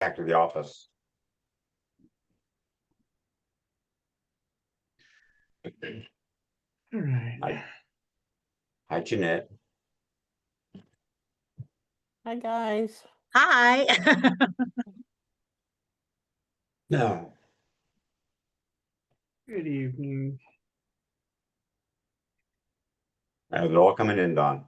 back to the office. All right. Hi, Jeanette. Hi, guys. Hi. No. Good evening. They're all coming in, Don.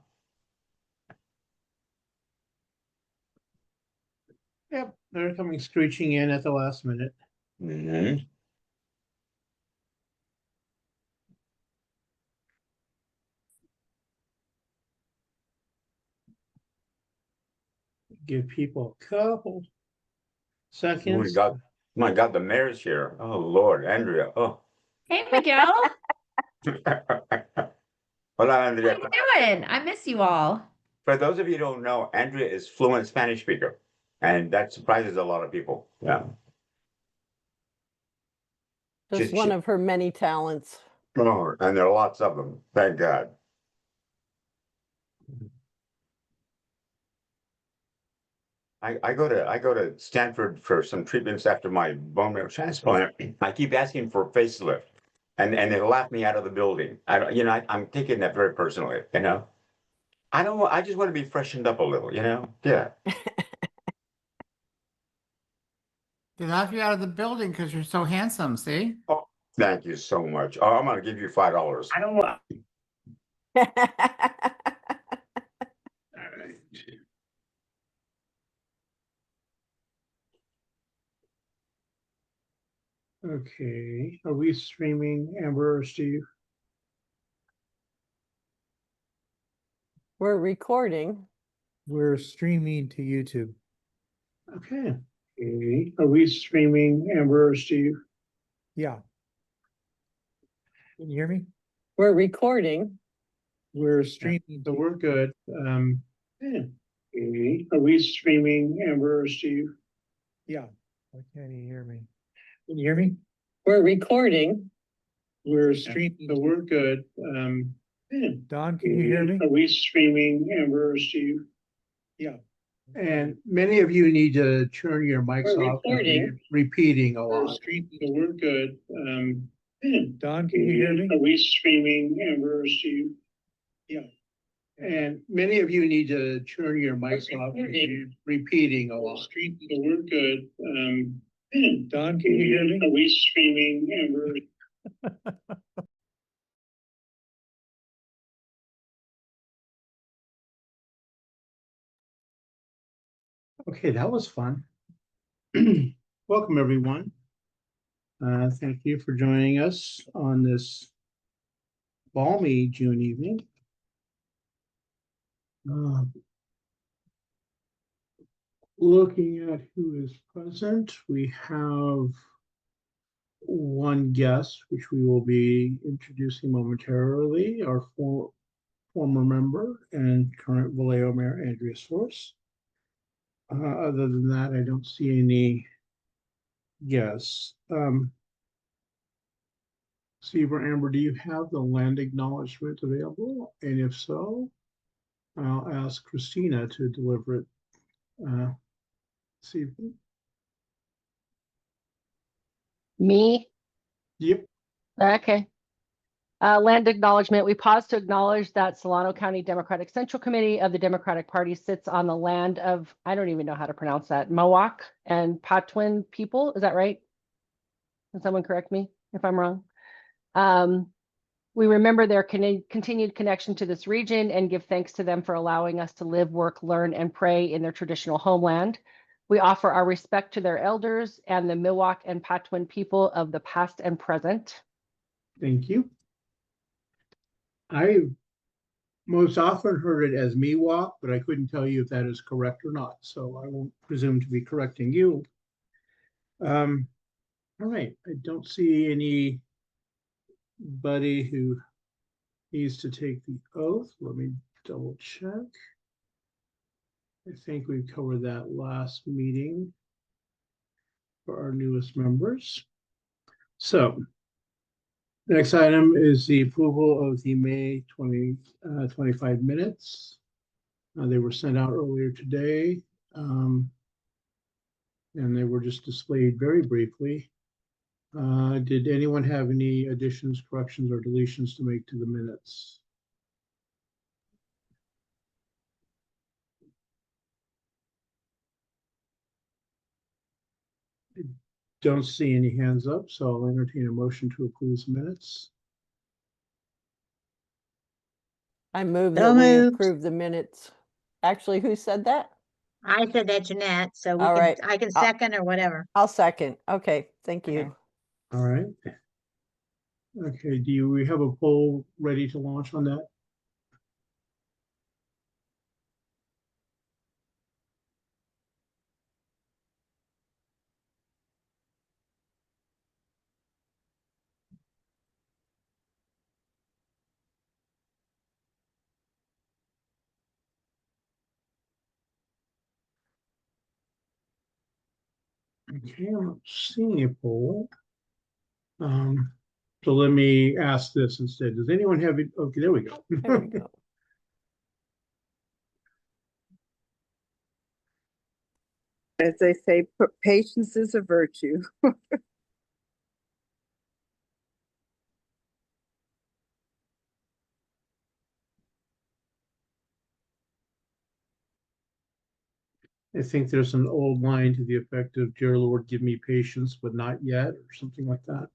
Yep, they're coming screeching in at the last minute. Mm-hmm. Give people a couple Oh seconds. my God, the mayor's here. Oh, Lord, Andrea. Oh. Hey, Miguel. Hola, How Andrea. you doing? I miss you all. For those of you who don't know, Andrea is fluent Spanish speaker, and that surprises a lot of people. Yeah. Just one of her many talents. Oh, and there are lots of them. Thank God. I go to Stanford for some treatments after my bone marrow transplant. I keep asking for a facelift, and they laugh me out of the building. I don't, I'm taking that very personally. I don't want. I just want to be freshened up a little. Yeah. They laugh you out of the building because you're so handsome, see? Oh, thank you so much. Oh, I'm gonna give you $5. I don't want. All right. Okay, are we streaming, Amber or Steve? We're recording. We're streaming to YouTube. Okay. Okay, are we streaming, Amber or Steve? Yeah. Can you hear me? We're recording. We're streaming. So we're good. Yeah. Okay, are we streaming, Amber or Steve? Yeah. Why can't you hear me? Can you hear me? We're recording. We're streaming. So we're good. Yeah. Don, can you hear me? Are we streaming, Amber or Steve? Yeah. And many of you need to turn your mics We're off. recording. Repeating a We're lot. streaming. So we're good. Yeah. Don, can you hear me? Are we streaming, Amber or Steve? Yeah. And many of you need to turn your mics off. Repeating a lot. So we're good. Yeah. Don, can you hear me? Are we streaming, Amber? Okay, that was fun. Welcome, everyone. Thank you for joining us on this balmy June evening. Looking at who is present, we have one guest, which we will be introducing momentarily, our former member and current Vallejo Mayor, Andrea Source. Other than that, I don't see any guests. Steve or Amber, do you have the land acknowledgement available? And if so, I'll ask Christina to deliver it this evening. Me? Yep. Okay. Land acknowledgement. We pause to acknowledge that Solano County Democratic Central Committee of the Democratic Party sits on the land of, I don't even know how to pronounce that, Mohawk and Patwin people. Is that right? Can someone correct me if I'm wrong? We remember their continued connection to this region and give thanks to them for allowing us to live, work, learn, and pray in their traditional homeland. We offer our respect to their elders and the Miwok and Patwin people of the past and present. Thank you. I most often heard it as Miwok, but I couldn't tell you if that is correct or not, so I won't presume to be correcting you. All right, I don't see anybody who needs to take the oath. Let me double check. I think we covered that last meeting for our newest members. So the next item is the approval of the May 2025 minutes. They were sent out earlier today. and they were just displayed very briefly. Did anyone have any additions, corrections, or deletions to make to the minutes? Don't see any hands up, so I'll entertain a motion to approve the minutes. I move So that we moved. approve the minutes. Actually, who said that? I said that, Jeanette, so we All can, right. I can I'll- second or whatever. I'll second. Okay, thank Okay. you. All right. Okay, do we have a poll ready to launch on that? Okay, I'm not seeing a poll. So let me ask this instead. Does anyone have it? Okay, there we go. There we go. As they say, patience is a virtue. I think there's an old line to the effect of, "Dear Lord, give me patience, but not yet," or something like that.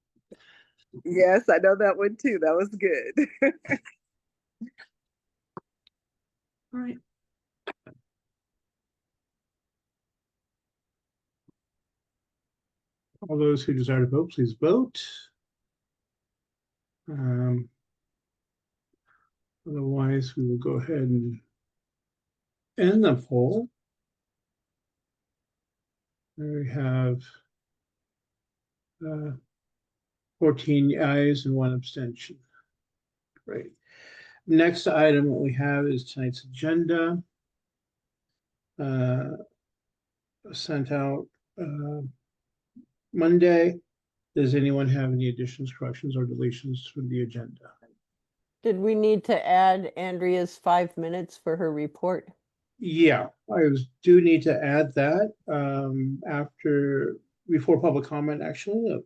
Yes, I know that one too. That was good. All right. All those who desire to vote, please vote. Otherwise, we will go ahead and end the poll. There we have 14 ayes and 1 abstention. Great. Next item, what we have is tonight's agenda. Sent out Monday. Does anyone have any additions, corrections, or deletions to the agenda? Did we need to add Andrea's 5 minutes for her report? Yeah, do need to add that before public comment, actually.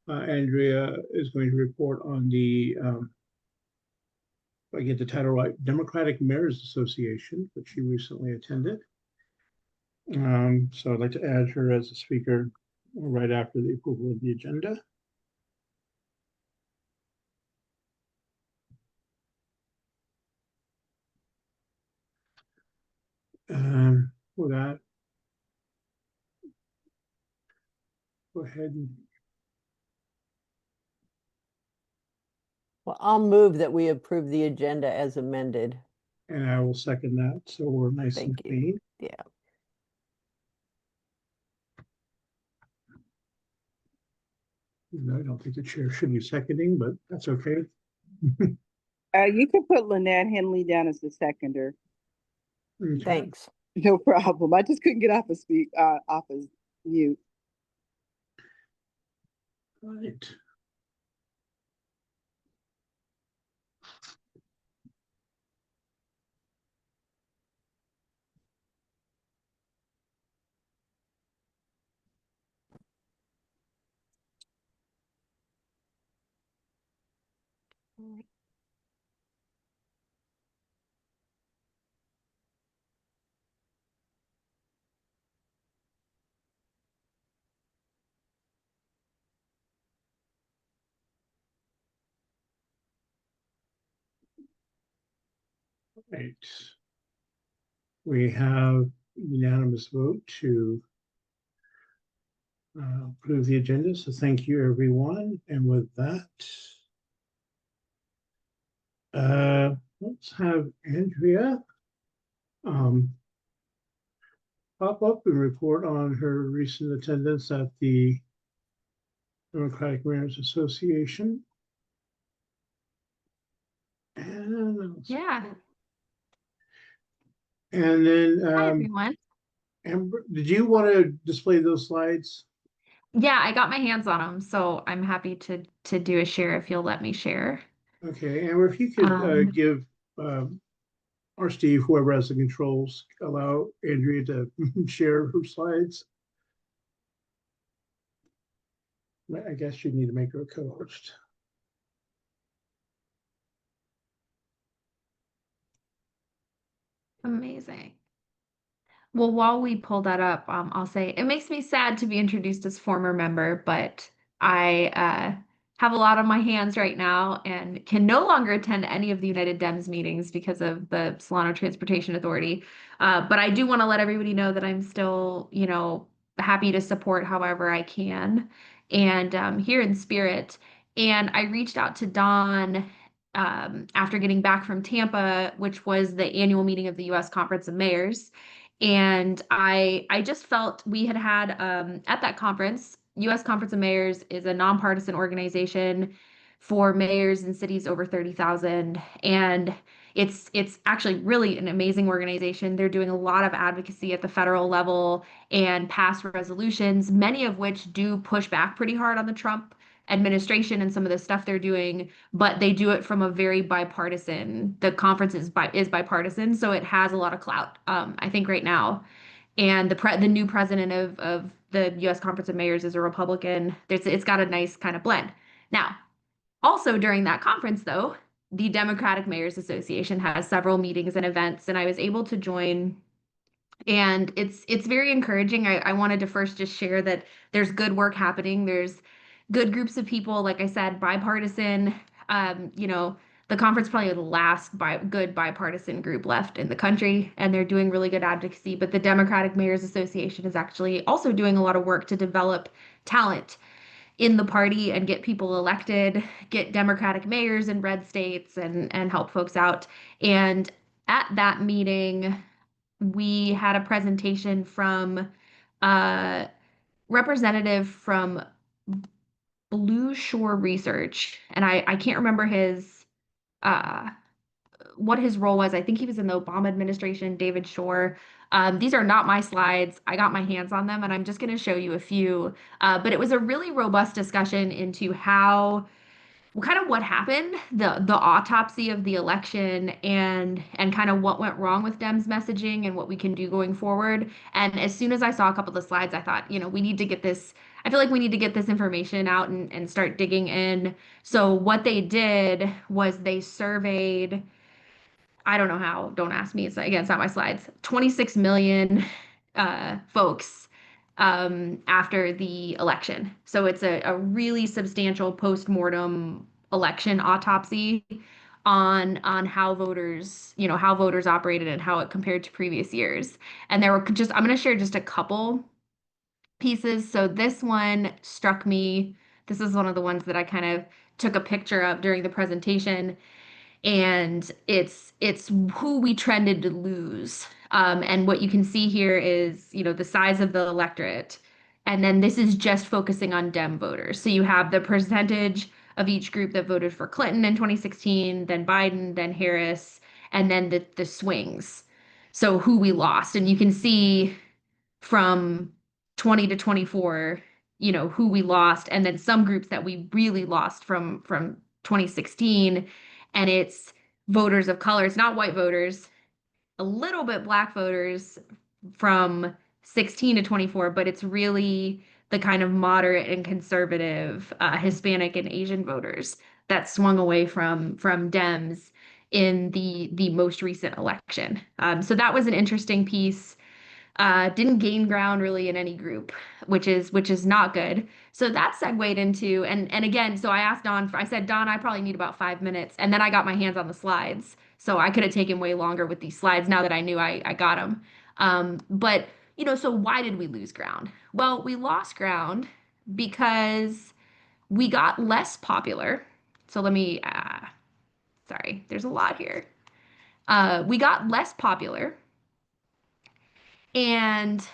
Andrea is going to report on the, if I get the title right, Democratic Mayors Association, which she recently attended. So I'd like to add her as a speaker right after the approval of the agenda. With that, go ahead Well, I'll move that we approve the agenda as amended. and I will second that. So we're nice and Thank you. clean. Yeah. I don't think the chair should be seconding, but that's okay. You can put Lynette Henley down as the seconder. Okay. Thanks. No problem. I just couldn't get off of off of mute. Right. Right. We have unanimous vote to approve the agenda. So thank you, everyone. And with that, let's have Andrea pop up and report on her recent attendance at the Democratic Mayors Association. And Yeah. and then Hi, everyone. Amber, did you want to display those slides? Yeah, I got my hands on them, so I'm happy to do a share if you'll let me share. Okay, Amber, if you could give or Steve, whoever has the controls, allow Andrea to share her slides. I guess you need to make her a co-host. Amazing. Well, while we pull that up, I'll say it makes me sad to be introduced as former member, but I have a lot on my hands right now and can no longer attend any of the United Dems meetings because of the Solano Transportation Authority. But I do want to let everybody know that I'm still, happy to support however I can and here in spirit. And I reached out to Don after getting back from Tampa, which was the annual meeting of the U.S. Conference of Mayors. And I just felt we had at that conference, U.S. Conference of Mayors is a nonpartisan organization for mayors in cities over 30,000. And it's actually really an amazing organization. They're doing a lot of advocacy at the federal level and pass resolutions, many of which do push back pretty hard on the Trump administration and some of the stuff they're doing, but they do it from a very bipartisan. The conference is bipartisan, so it has a lot of clout. I think right now, and the new president of the U.S. Conference of Mayors is a Republican. It's got a nice kind of blend. Now, also during that conference, though, the Democratic Mayors Association has several meetings and events, and I was able to join and it's very encouraging. I wanted to first just share that there's good work happening. There's good groups of people, like I said, bipartisan. The conference probably the last good bipartisan group left in the country, and they're doing really good advocacy. But the Democratic Mayors Association is actually also doing a lot of work to develop talent in the party and get people elected, get Democratic mayors in red states, and help folks out. And at that meeting, we had a presentation from a representative from Blue Shore Research, and I can't remember his uh, what his role was. I think he was in the Obama administration, David Shore. These are not my slides. I got my hands on them, and I'm just going to show you a few. But it was a really robust discussion into how kind of what happened, the autopsy of the election and kind of what went wrong with Dems messaging and what we can do going forward. And as soon as I saw a couple of the slides, I thought, we need to get this. I feel like we need to get this information out and start digging in. So what they did was they surveyed, I don't know how, don't ask me. Again, it's not my slides. 26 million folks after the election. So it's a really substantial post-mortem election autopsy on how voters operated and how it compared to previous years. And there were just I'm going to share just a couple pieces. So this one struck me. This is one of the ones that I kind of took a picture of during the presentation, and it's who we trended to lose. And what you can see here is, the size of the electorate. And then this is just focusing on Dem voters. So you have the percentage of each group that voted for Clinton in 2016, then Biden, then Harris, and then the swings. So who we lost. And you can see from 20 to 24, who we lost, and then some groups that we really lost from 2016. And it's voters of color. It's not white voters, a little bit black voters from 16 to 24, but it's really the kind of moderate and conservative Hispanic and Asian voters that swung away from Dems in the most recent election. So that was an interesting piece. Didn't gain ground really in any group, which is not good. So that segued into and again, so I asked Don, I said, Don, I probably need about 5 minutes, and then I got my hands on the slides. So I could have taken way longer with these slides now that I knew I got them. But so why did we lose ground? Well, we lost ground because we got less popular. So let me, sorry, there's a lot here. We got less popular, and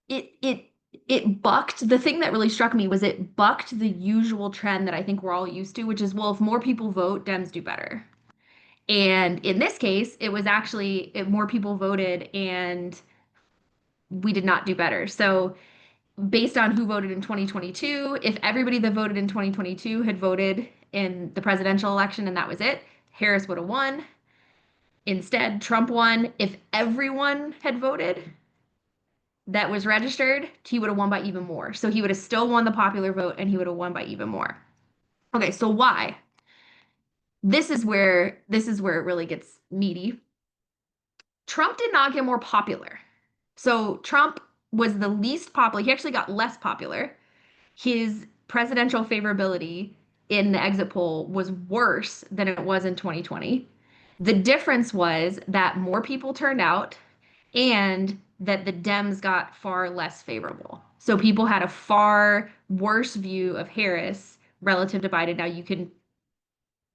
it bucked. The thing that really struck me was it bucked the usual trend that I think we're all used to, which is, well, if more people vote, Dems do better. And in this case, it was actually more people voted and we did not do better. So based on who voted in 2022, if everybody that voted in 2022 had voted in the presidential election and that was it, Harris would have won. Instead, Trump won. If everyone had voted, that was registered, he would have won by even more. So he would have still won the popular vote and he would have won by even more. Okay, so why? This is where it really gets meaty. Trump did not get more popular. So Trump was the least popular. He actually got less popular. His presidential favorability in the exit poll was worse than it was in 2020. The difference was that more people turned out and that the Dems got far less favorable. So people had a far worse view of Harris relative to Biden. Now you can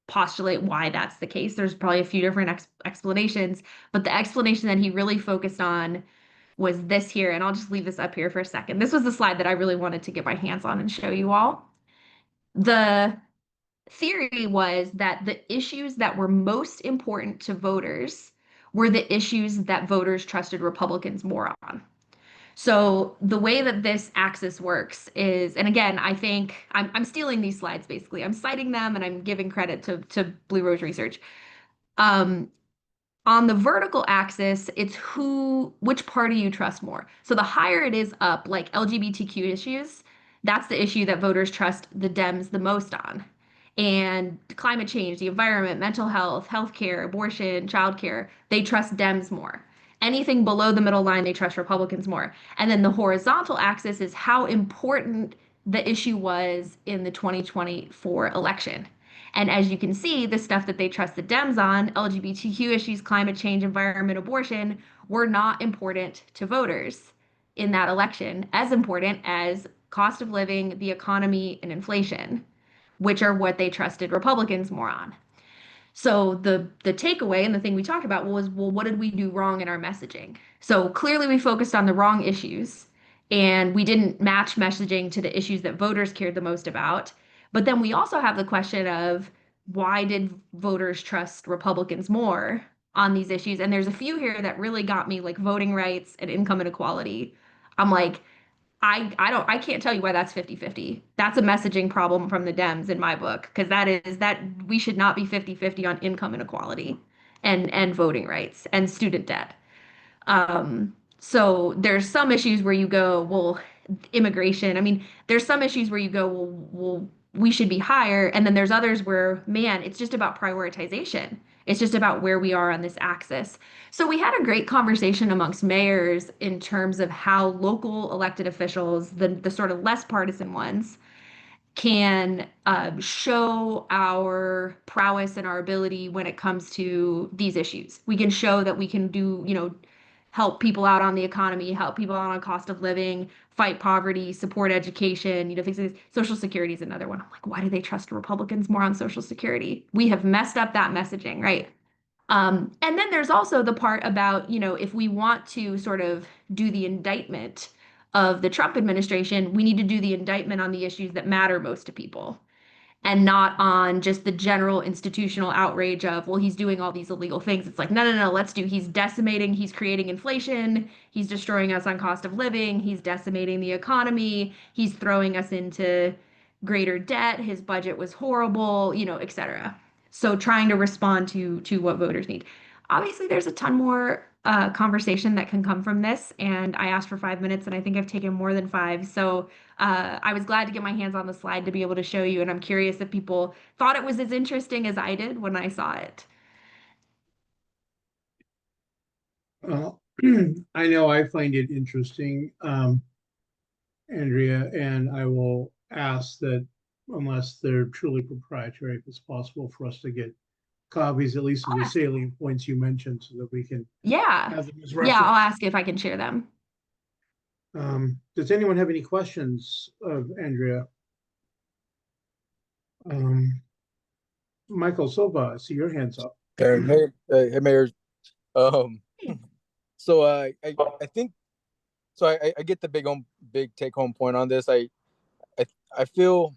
postulate why that's the case. There's probably a few different explanations, but the explanation that he really focused on was this here, and I'll just leave this up here for a second. This was the slide that I really wanted to get my hands on and show you all. The theory was that the issues that were most important to voters were the issues that voters trusted Republicans more on. So the way that this axis works is, and again, I think I'm stealing these slides basically. I'm citing them and I'm giving credit to Blue Rose Research. Um, on the vertical axis, it's which party you trust more. So the higher it is up, like LGBTQ issues, that's the issue that voters trust the Dems the most on. And climate change, the environment, mental health, healthcare, abortion, childcare, they trust Dems more. Anything below the middle line, they trust Republicans more. And then the horizontal axis is how important the issue was in the 2024 election. And as you can see, the stuff that they trust the Dems on, LGBTQ issues, climate change, environment, abortion, were not important to voters in that election, as important as cost of living, the economy, and inflation, which are what they trusted Republicans more on. So the takeaway and the thing we talked about was, well, what did we do wrong in our messaging? So clearly we focused on the wrong issues and we didn't match messaging to the issues that voters cared the most about. But then we also have the question of why did voters trust Republicans more on these issues? And there's a few here that really got me, like voting rights and income inequality. I'm like, I can't tell you why that's 50-50. That's a messaging problem from the Dems in my book, because that we should not be 50-50 on income inequality and voting rights and student debt. So there's some issues where you go, well, immigration. I mean, there's some issues where you go, well, we should be higher. And then there's others where, man, it's just about prioritization. It's just about where we are on this axis. So we had a great conversation amongst mayors in terms of how local elected officials, the sort of less partisan ones, can show our prowess and our ability when it comes to these issues. We can show that we can do, help people out on the economy, help people out on cost of living, fight poverty, support education, things like this. Social Security is another one. I'm like, why do they trust Republicans more on Social Security? We have messed up that messaging, right? And then there's also the part about, if we want to sort of do the indictment of the Trump administration, we need to do the indictment on the issues that matter most to people and not on just the general institutional outrage of, well, he's doing all these illegal things. It's like, no, he's decimating, he's creating inflation, he's destroying us on cost of living, he's decimating the economy, he's throwing us into greater debt, his budget was horrible, et cetera. So trying to respond to what voters need. Obviously, there's a ton more conversation that can come from this, and I asked for 5 minutes, and I think I've taken more than 5. So I was glad to get my hands on the slide to be able to show you, and I'm curious if people thought it was as interesting as I did when I saw it. I know I find it interesting, Andrea, and I will ask that unless they're truly proprietary, if it's possible for us to get copies, at least of the salient points you mentioned, so that we can Yeah. have them as Yeah, I'll reference. ask if I can share them. Does anyone have any questions of Andrea? Michael Silva, I see your hands up. Hey, Mayor. Um, so I think so. I get the big take home point on this. I feel,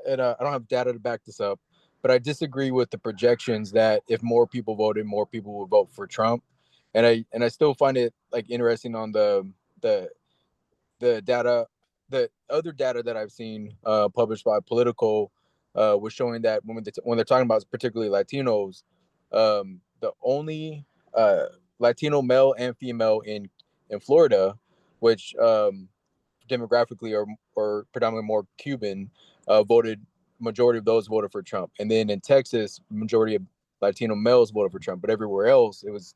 and I don't have data to back this up, but I disagree with the projections that if more people voted, more people would vote for Trump, and I still find it like interesting on the data, the other data that I've seen published by Politico was showing that when they're talking about particularly Latinos, the only Latino male and female in Florida which demographically or predominantly more Cuban, voted majority of those voted for Trump. And then in Texas, majority of Latino males voted for Trump, but everywhere else it was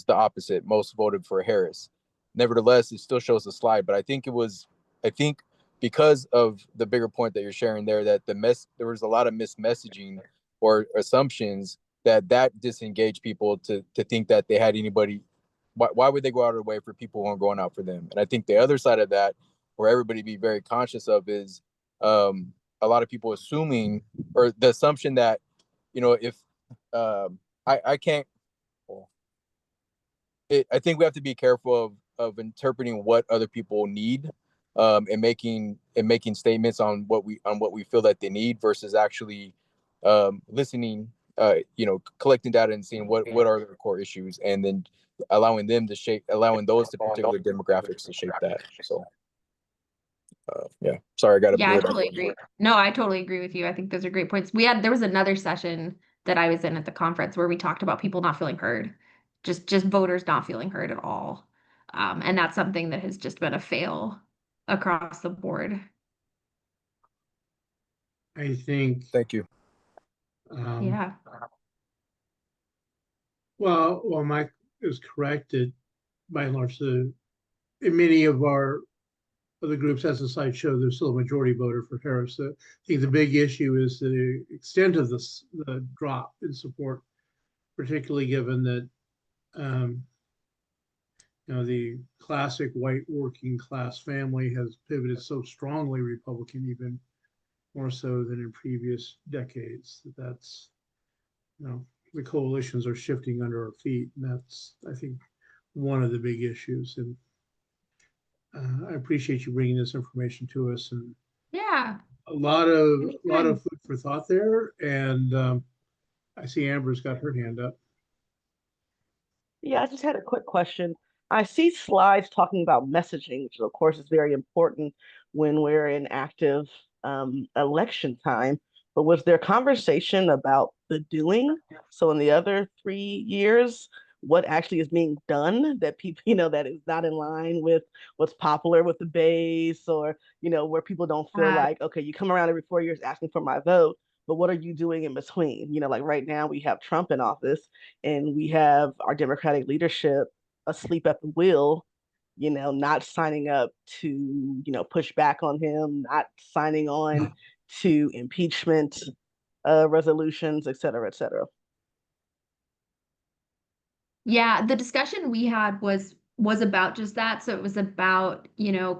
the opposite. Most voted for Harris. Nevertheless, it still shows a slide, but I think because of the bigger point that you're sharing there, that there was a lot of mismessaging or assumptions that disengaged people to think that they had anybody. Why would they go out of their way for people who aren't going out for them? And I think the other side of that, where everybody be very conscious of, is a lot of people assuming, or the assumption that, if I can't. Well, I think we have to be careful of interpreting what other people need, and making statements on what we feel that they need versus actually listening, collecting data and seeing what are their core issues, and then allowing those to particular demographics to shape that. So yeah, sorry, I got a Yeah, I bit. totally agree. No, I totally agree with you. I think those are great points. There was another session that I was in at the conference where we talked about people not feeling heard, just voters not feeling heard at all. And that's something that has just been a fail across the board. I think, Thank you. Yeah. well, Mike is correct that by and large, in many of our other groups, as the site showed, there's still a majority voter for Harris. I think the big issue is the extent of the drop in support, particularly given that the classic white working class family has pivoted so strongly Republican, even more so than in previous decades. That's the coalitions are shifting under our feet, and that's, I think, one of the big issues. And I appreciate you bringing this information to us, and Yeah. a lot of food for thought there. And I see Amber's got her hand up. Yeah, I just had a quick question. I see slides talking about messaging, which of course is very important when we're in active election time. But was there conversation about the doing? So in the other 3 years, what actually is being done that people, that is not in line with what's popular with the base, or, where people don't feel like, okay, you come around every 4 years asking for my vote, but what are you doing in between? Like right now we have Trump in office and we have our Democratic leadership asleep at the wheel, not signing up to, push back on him, not signing on to impeachment resolutions, et cetera, et cetera. Yeah, the discussion we had was about just that. So it was about,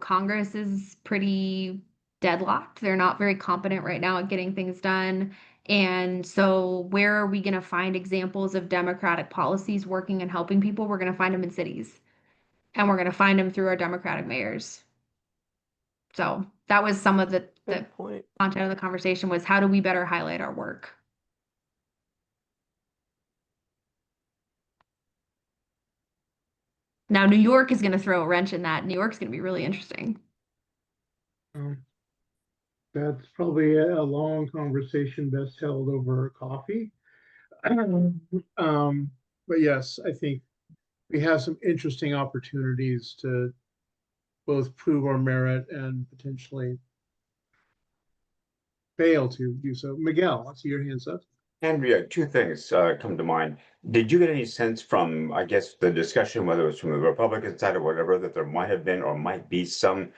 Congress is pretty deadlocked. They're not very competent right now at getting things done. And so where are we going to find examples of democratic policies working and helping people? We're going to find them in cities. And we're going to find them through our democratic mayors. So that was some of the Point. content of the conversation, was how do we better highlight our work? Now, New York is going to throw a wrench in that. New York's going to be really interesting. That's probably a long conversation best held over coffee. But yes, I think we have some interesting opportunities to both prove our merit and potentially fail to do so. Miguel, I see your hands up. Andrea, two things come to mind. Did you get any sense from, I guess, the discussion, whether it was from the Republican side or whatever, that there might have been or might be some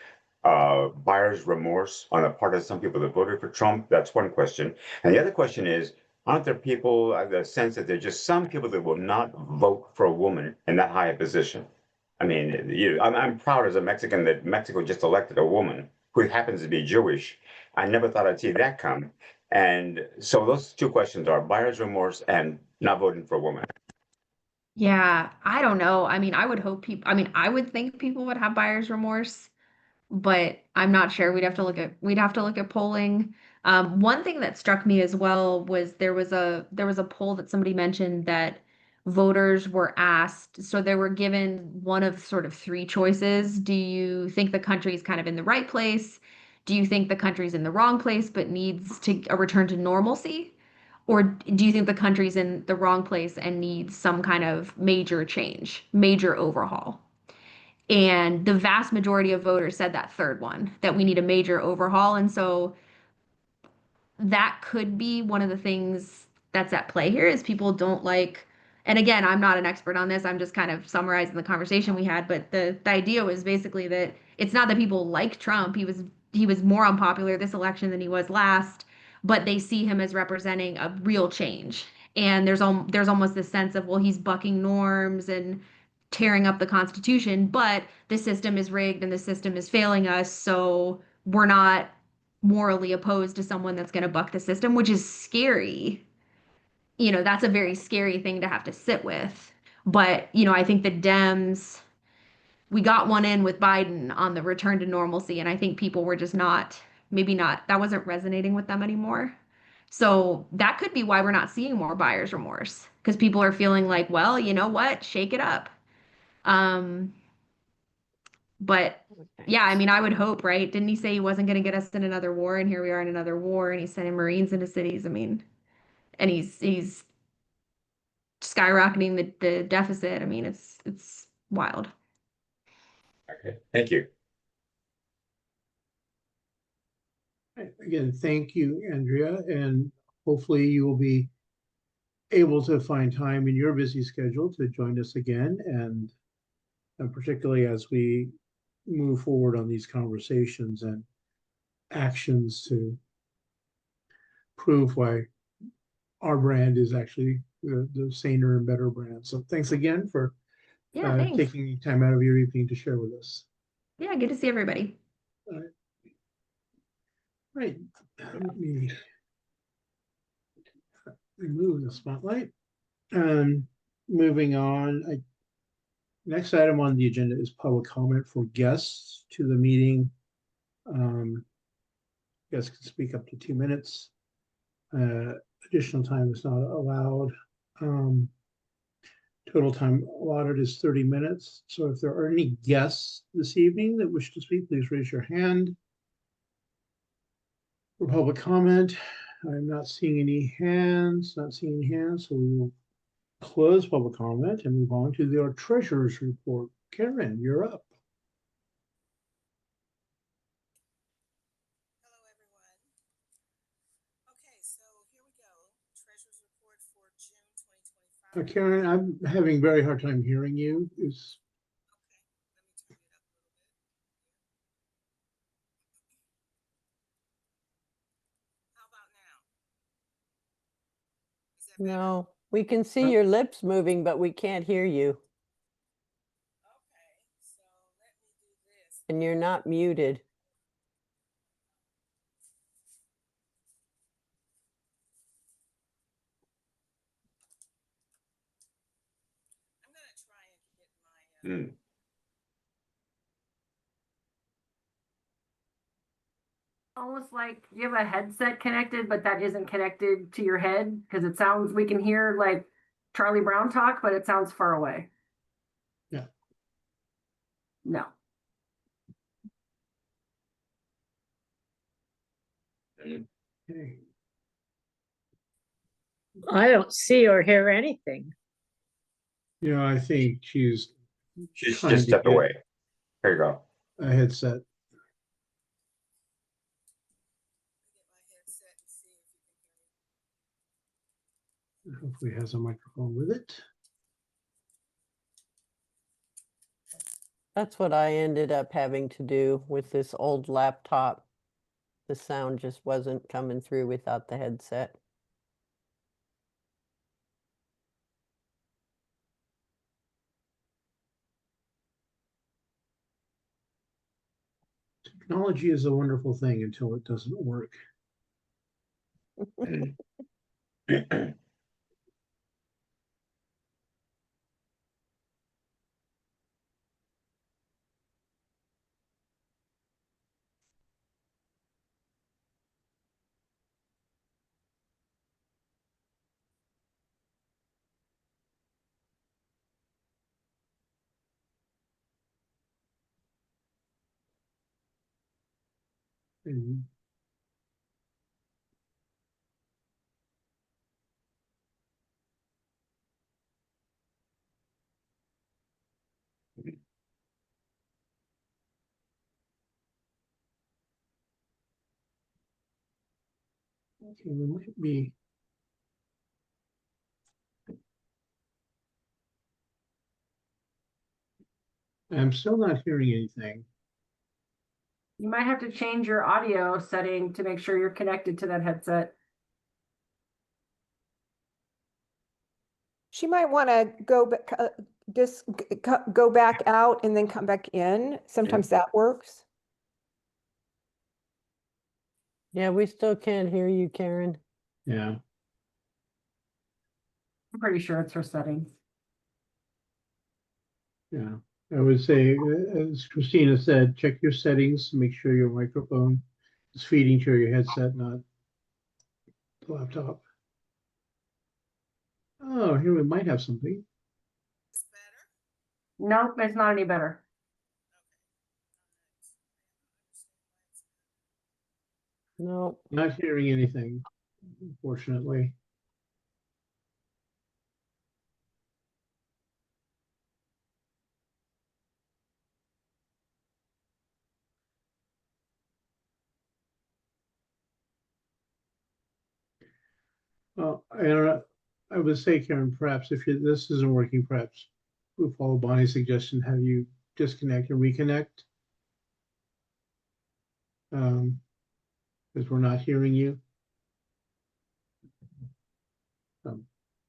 buyer's remorse on the part of some people that voted for Trump? That's one question. And the other question is, aren't there people, the sense that there's just some people that will not vote for a woman in that high a position? I mean, I'm proud as a Mexican that Mexico just elected a woman who happens to be Jewish. I never thought I'd see that come. And so those two questions are buyer's remorse and not voting for a woman. Yeah, I don't know. I mean, I would think people would have buyer's remorse, but I'm not sure. We'd have to look at polling. One thing that struck me as well was there was a poll that somebody mentioned that voters were asked, so they were given one of sort of three choices. Do you think the country's kind of in the right place? Do you think the country's in the wrong place but needs to a return to normalcy? Or do you think the country's in the wrong place and needs some kind of major change, major overhaul? And the vast majority of voters said that third one, that we need a major overhaul. And so that could be one of the things that's at play here is people don't like, and again, I'm not an expert on this. I'm just kind of summarizing the conversation we had, but the idea was basically that it's not that people like Trump. He was more unpopular this election than he was last, but they see him as representing a real change. And there's almost this sense of, well, he's bucking norms and tearing up the Constitution, but the system is rigged and the system is failing us, so we're not morally opposed to someone that's going to buck the system, which is scary. That's a very scary thing to have to sit with. But, I think the Dems, we got one in with Biden on the return to normalcy, and I think people were just maybe not, that wasn't resonating with them anymore. So that could be why we're not seeing more buyer's remorse, because people are feeling like, well, you know what, shake it up. Um, but yeah, I mean, I would hope, right? Didn't he say he wasn't going to get us in another war? And here we are in another war, and he's sending Marines into cities. I mean, and he's skyrocketing the deficit. I mean, it's wild. Okay, thank you. Again, thank you, Andrea, and hopefully you will be able to find time in your busy schedule to join us again, and particularly as we move forward on these conversations and actions to prove why our brand is actually the saner and better brand. So thanks again for Yeah, thanks. taking time out of your evening to share with us. Yeah, good to see everybody. Right. Let me remove the spotlight. Moving on, next item on the agenda is public comment for guests to the meeting. Guests can speak up to 2 minutes. Additional time is not allowed. Total time allotted is 30 minutes. So if there are any guests this evening that wish to speak, please raise your hand. For public comment, I'm not seeing any hands, so we will close public comment and move on to our treasurer's report. Karen, you're up. Hello, everyone. Okay, so here we go. Treasurer's report for June 2025. Karen, I'm having a very hard time hearing you. Okay, let me turn it up a little bit. How about now? Is that better? No, we can see your lips moving, but we can't hear you. Okay, so let me do this. And you're not muted. I'm going to try and get my... Almost like you have a headset connected, but that isn't connected to your head because it sounds, we can hear like Charlie Brown talk, but it sounds far away. Yeah. No. Okay. I don't see or hear anything. I think she's She's trying just to stepped get away. There you go. a headset. Get my headset and see if you can hear me. Hopefully it has a microphone with it. That's what I ended up having to do with this old laptop. The sound just wasn't coming through without the headset. Technology is a wonderful thing until it doesn't work. And Okay, we might be. I'm still not hearing anything. You might have to change your audio setting to make sure you're connected to that headset. She might want to go back, go back out and then come back in. Sometimes that works. Yeah, we still can't hear you, Karen. Yeah. I'm pretty sure it's her settings. Yeah, I would say, as Christina said, check your settings, make sure your microphone is feeding to your headset, not the laptop. Oh, here we might have something. It's better? Nope, it's not any better. No. Not hearing anything, unfortunately. Well, I don't know. I would say, Karen, perhaps if this isn't working, perhaps we'll follow Bonnie's suggestion, have you disconnect and reconnect. Because we're not hearing you.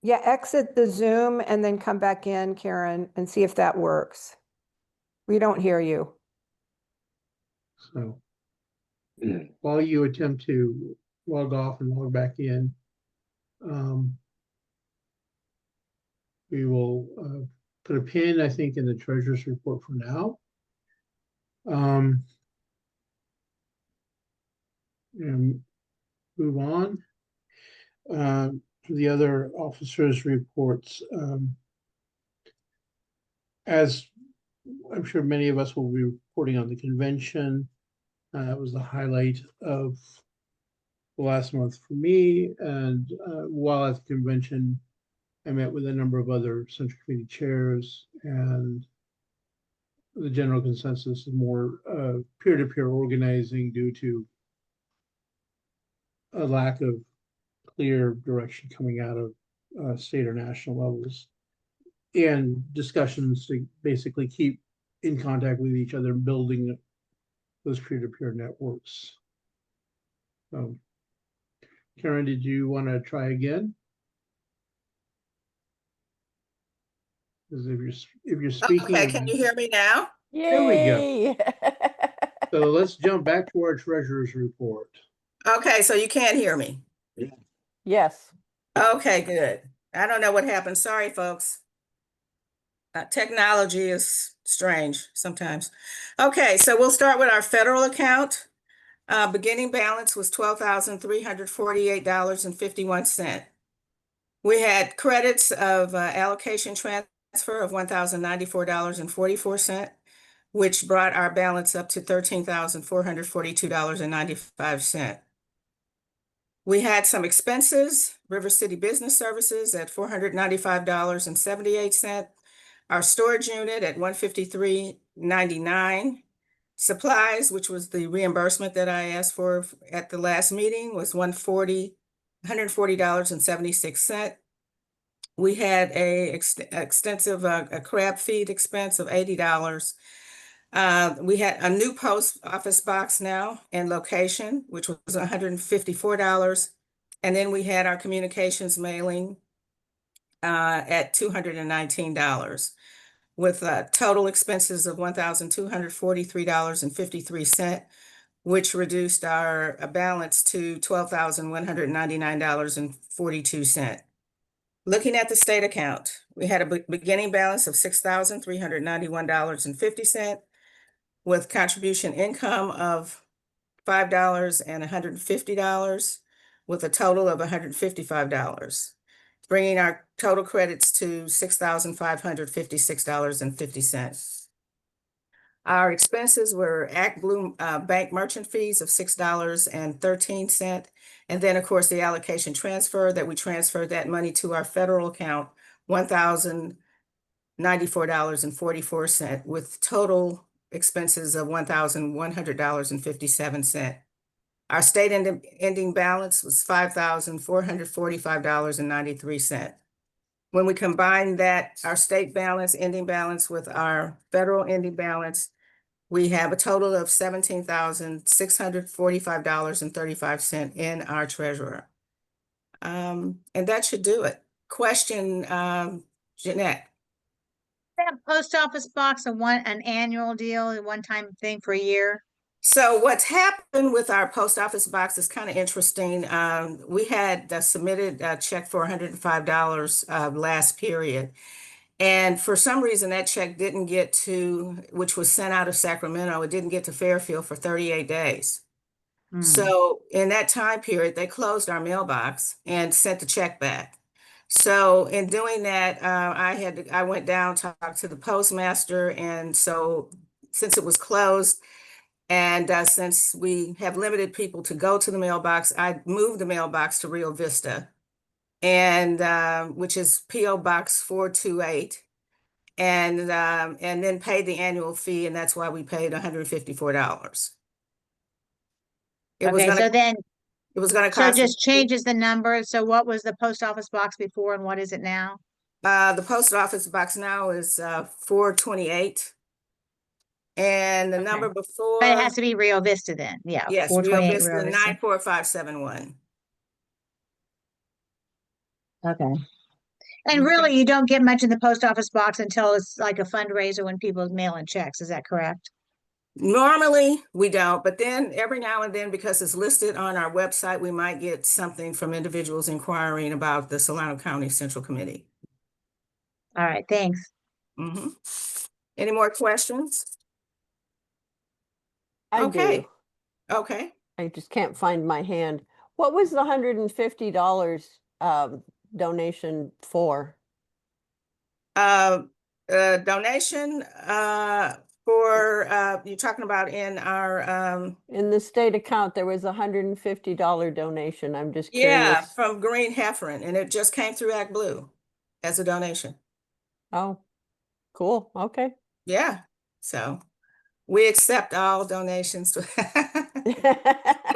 Yeah, exit the Zoom and then come back in, Karen, and see if that works. We don't hear you. So while you attempt to log off and log back in, we will put a pin, I think, in the treasurer's report for now. And move on to the other officers' reports. As I'm sure many of us will be reporting on the convention, that was the highlight of the last month for me. And while at the convention, I met with a number of other Central Committee chairs, and the general consensus is more peer-to-peer organizing due to a lack of clear direction coming out of state or national levels, and discussions to basically keep in contact with each other, building those peer-to-peer networks. Karen, did you want to try again? Because if you're speaking, Okay, can you hear me now? There we go. Yay! So let's jump back to our treasurer's report. Okay, so you can't hear me. Yes. Okay, good. I don't know what happened. Sorry, folks. Technology is strange sometimes. Okay, so we'll start with our federal account. Beginning balance was $12,348.51. We had credits of allocation transfer of $1,094.44, which brought our balance up to $13,442.95. We had some expenses, River City Business Services at $495.78, our storage unit at $153.99. Supplies, which was the reimbursement that I asked for at the last meeting, was $140.76. We had a extensive crab feed expense of $80. We had a new post office box now and location, which was $154. And then we had our communications mailing at $219, with total expenses of $1,243.53, which reduced our balance to $12,199.42. Looking at the state account, we had a beginning balance of $6,391.50, with contribution income of $5 and $150, with a total of $155, bringing our total credits to $6,556.50. Our expenses were Act Blue Bank merchant fees of $6.13. And then, of course, the allocation transfer that we transferred that money to our federal account, $1,094.44, with total expenses of $1,100.57. Our state ending balance was $5,445.93. When we combine that, our state balance, ending balance with our federal ending balance, we have a total of $17,645.35 in our treasurer. And that should do it. Question, Jeanette. That post office box, an annual deal, a one-time thing for a year? So what's happened with our post office box is kind of interesting. We had submitted a check for $105 last period. And for some reason, that check didn't get to, which was sent out of Sacramento, it didn't get to Fairfield for 38 days. So in that time period, they closed our mailbox and sent the check back. So in doing that, I went down, talked to the postmaster, and so since it was closed, and since we have limited people to go to the mailbox, I moved the mailbox to Rio Vista, and which is P.O. Box 428, and then paid the annual fee, and that's why we paid $154. It was Okay, gonna so then, it was gonna so it cost us. just changes the number. So what was the post office box before and what is it now? The post office box now is 428. And the number before. But it has to be Rio Vista then, yeah, Yes, Rio 428 Vista Rio Vista. 94571. Okay. And really, you don't get much in the post office box until it's like a fundraiser when people mail in checks. Is that correct? Normally, we don't, but then every now and then, because it's listed on our website, we might get something from individuals inquiring about the Solano County Central Committee. All right, thanks. Mm-hmm. Any more questions? I Okay. do. Okay. I just can't find my hand. What was the $150 donation for? Donation for you're talking about in our in the state account, there was a $150 donation. I'm just yeah, curious. from Green Heiferin, and it just came through Act Blue as a donation. Oh, cool. Okay. Yeah. So we accept all donations to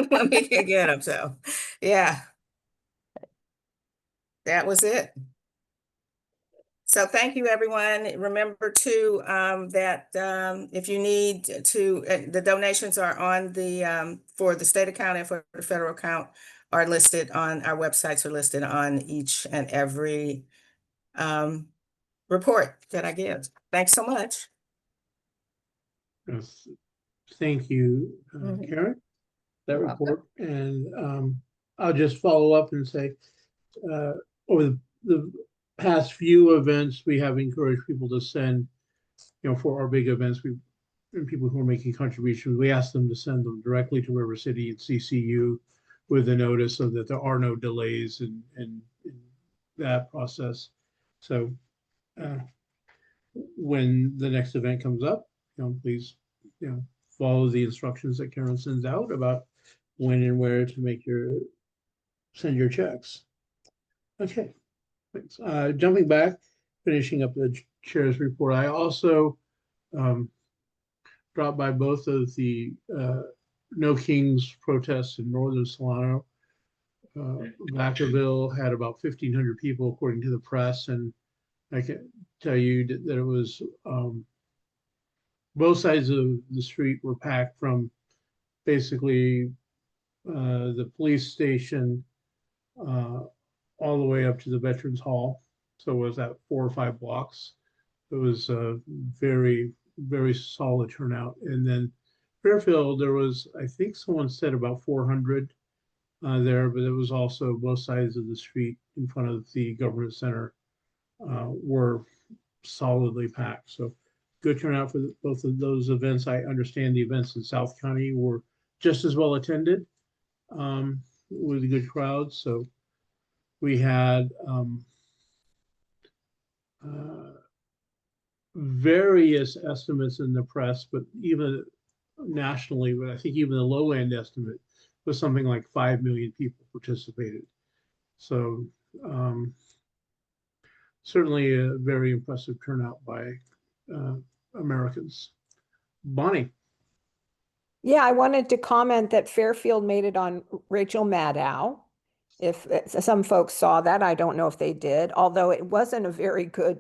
when we can get them. So yeah. That was it. So thank you, everyone. Remember too that if you need to, the donations are on the for the state account and for the federal account are listed on our websites, are listed on each and every report that I give. Thanks so much. Yes. Thank you, Karen, that You're report. And I'll just follow up and say, over the past few events, we have encouraged people to send, for our big events, and people who are making contributions, we ask them to send them directly to River City and CCU with a notice so that there are no delays in that process. So when the next event comes up, please, follow the instructions that Karen sends out about when and where to send your checks. Okay, thanks. Jumping back, finishing up the chair's report, I also dropped by both of the No Kings protests in northern Solano. Vacaville had about 1,500 people, according to the press, and I can tell you that it was both sides of the street were packed, from basically the police station all the way up to the Veterans Hall. So it was that 4 or 5 blocks. It was a very, very solid turnout. And then Fairfield, there was, I think someone said about 400 there, but it was also both sides of the street in front of the government center were solidly packed. So good turnout for both of those events. I understand the events in South County were just as well attended with a good crowd. So we had various estimates in the press, but even nationally, but I think even the low end estimate was something like 5 million people participated. So certainly a very impressive turnout by Americans. Bonnie. Yeah, I wanted to comment that Fairfield made it on Rachel Maddow. If some folks saw that, I don't know if they did, although it wasn't a very good,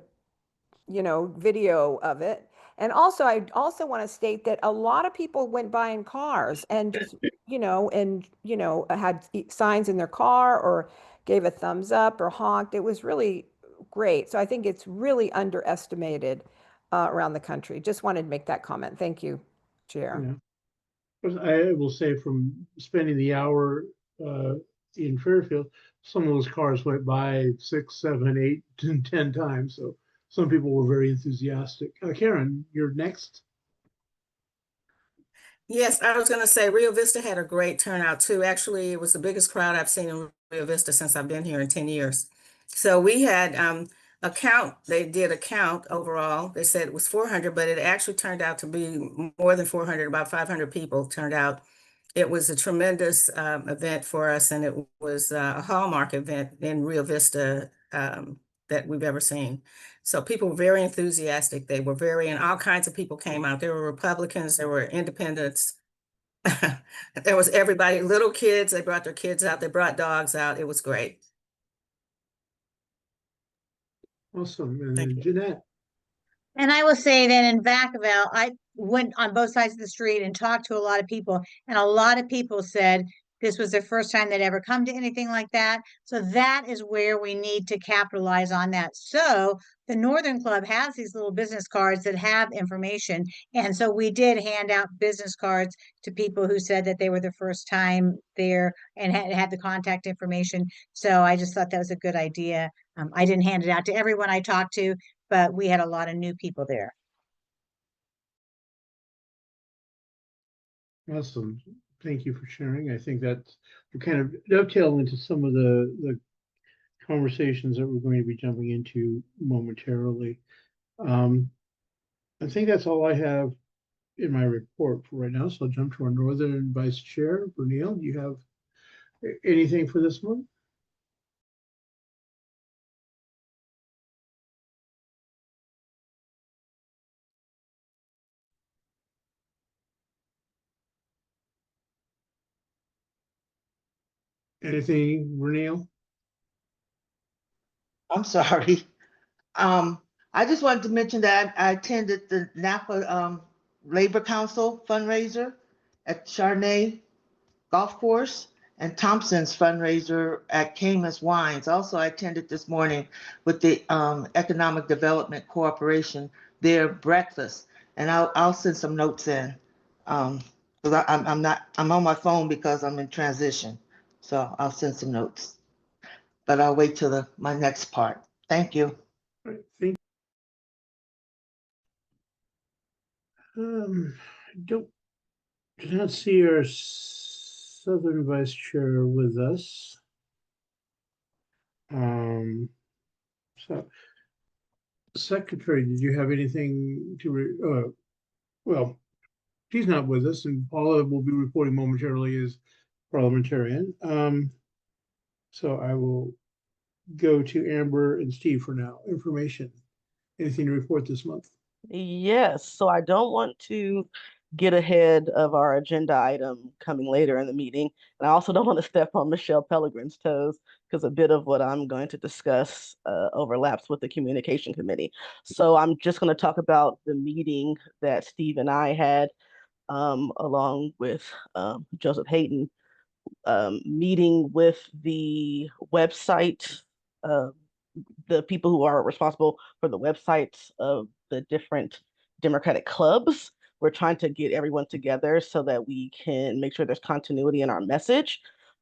video of it. And also, I also want to state that a lot of people went by in cars and just, had signs in their car or gave a thumbs up or honked. It was really great. So I think it's really underestimated around the country. Just wanted to make that comment. Thank you, Chair. Yeah. But I will say from spending the hour in Fairfield, some of those cars went by 6, 7, 8, and 10 times. So some people were very enthusiastic. Karen, you're next. Yes, I was going to say Rio Vista had a great turnout too. Actually, it was the biggest crowd I've seen in Rio Vista since I've been here in 10 years. So we had a count, they did a count overall. They said it was 400, but it actually turned out to be more than 400, about 500 people turned out. It was a tremendous event for us, and it was a hallmark event in Rio Vista that we've ever seen. So people were very enthusiastic. They were and all kinds of people came out. There were Republicans, there were independents. There was everybody, little kids, they brought their kids out, they brought dogs out. It was great. Awesome. And Thank then you. Jeanette. And I will say that in Vacaville, I went on both sides of the street and talked to a lot of people, and a lot of people said this was their first time they'd ever come to anything like that. So that is where we need to capitalize on that. So the Northern Club has these little business cards that have information. And so we did hand out business cards to people who said that they were the first time there and had the contact information. So I just thought that was a good idea. I didn't hand it out to everyone I talked to, but we had a lot of new people there. Awesome. Thank you for sharing. I think that will kind of dovetail into some of the conversations that we're going to be jumping into momentarily. I think that's all I have in my report for right now. So I'll jump to our Northern Vice Chair, Bernil. Do you have anything for this one? Anything, Bernil? I'm sorry. I just wanted to mention that I attended the Napa Labor Council fundraiser at Chardonnay Golf Course and Thompson's fundraiser at Camus Wines. Also, I attended this morning with the Economic Development Corporation, their breakfast, and I'll send some notes in. Because I'm on my phone because I'm in transition, so I'll send some notes. But I'll wait till my next part. Thank you. All right, thank don't do not see our Southern Vice Chair with us. So Secretary, did you have anything to well, she's not with us, and Paula will be reporting momentarily as parliamentarian. So I will go to Amber and Steve for now. Information. Anything to report this month? Yes, so I don't want to get ahead of our agenda item coming later in the meeting. And I also don't want to step on Michelle Pellegrin's toes because a bit of what I'm going to discuss overlaps with the communication committee. So I'm just going to talk about the meeting that Steve and I had along with Joseph Hayden, meeting with the website, the people who are responsible for the websites of the different Democratic clubs. We're trying to get everyone together so that we can make sure there's continuity in our message.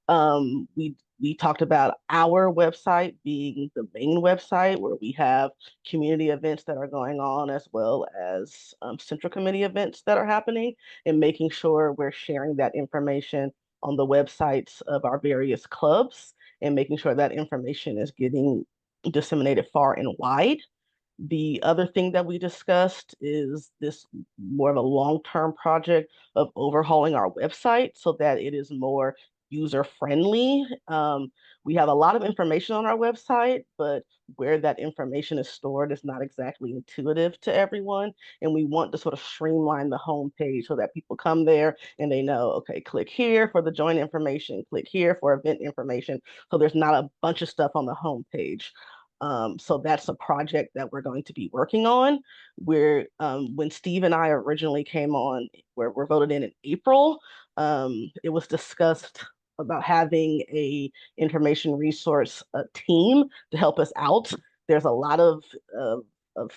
We talked about our website being the main website where we have community events that are going on as well as central committee events that are happening, and making sure we're sharing that information on the websites of our various clubs and making sure that information is getting disseminated far and wide. The other thing that we discussed is this more of a long-term project of overhauling our website so that it is more user-friendly. We have a lot of information on our website, but where that information is stored is not exactly intuitive to everyone. And we want to sort of streamline the homepage so that people come there and they know, okay, click here for the join information, click here for event information. So there's not a bunch of stuff on the homepage. So that's a project that we're going to be working on. Where when Steve and I originally came on, where we're voted in April, it was discussed about having a information resource team to help us out. There's a lot of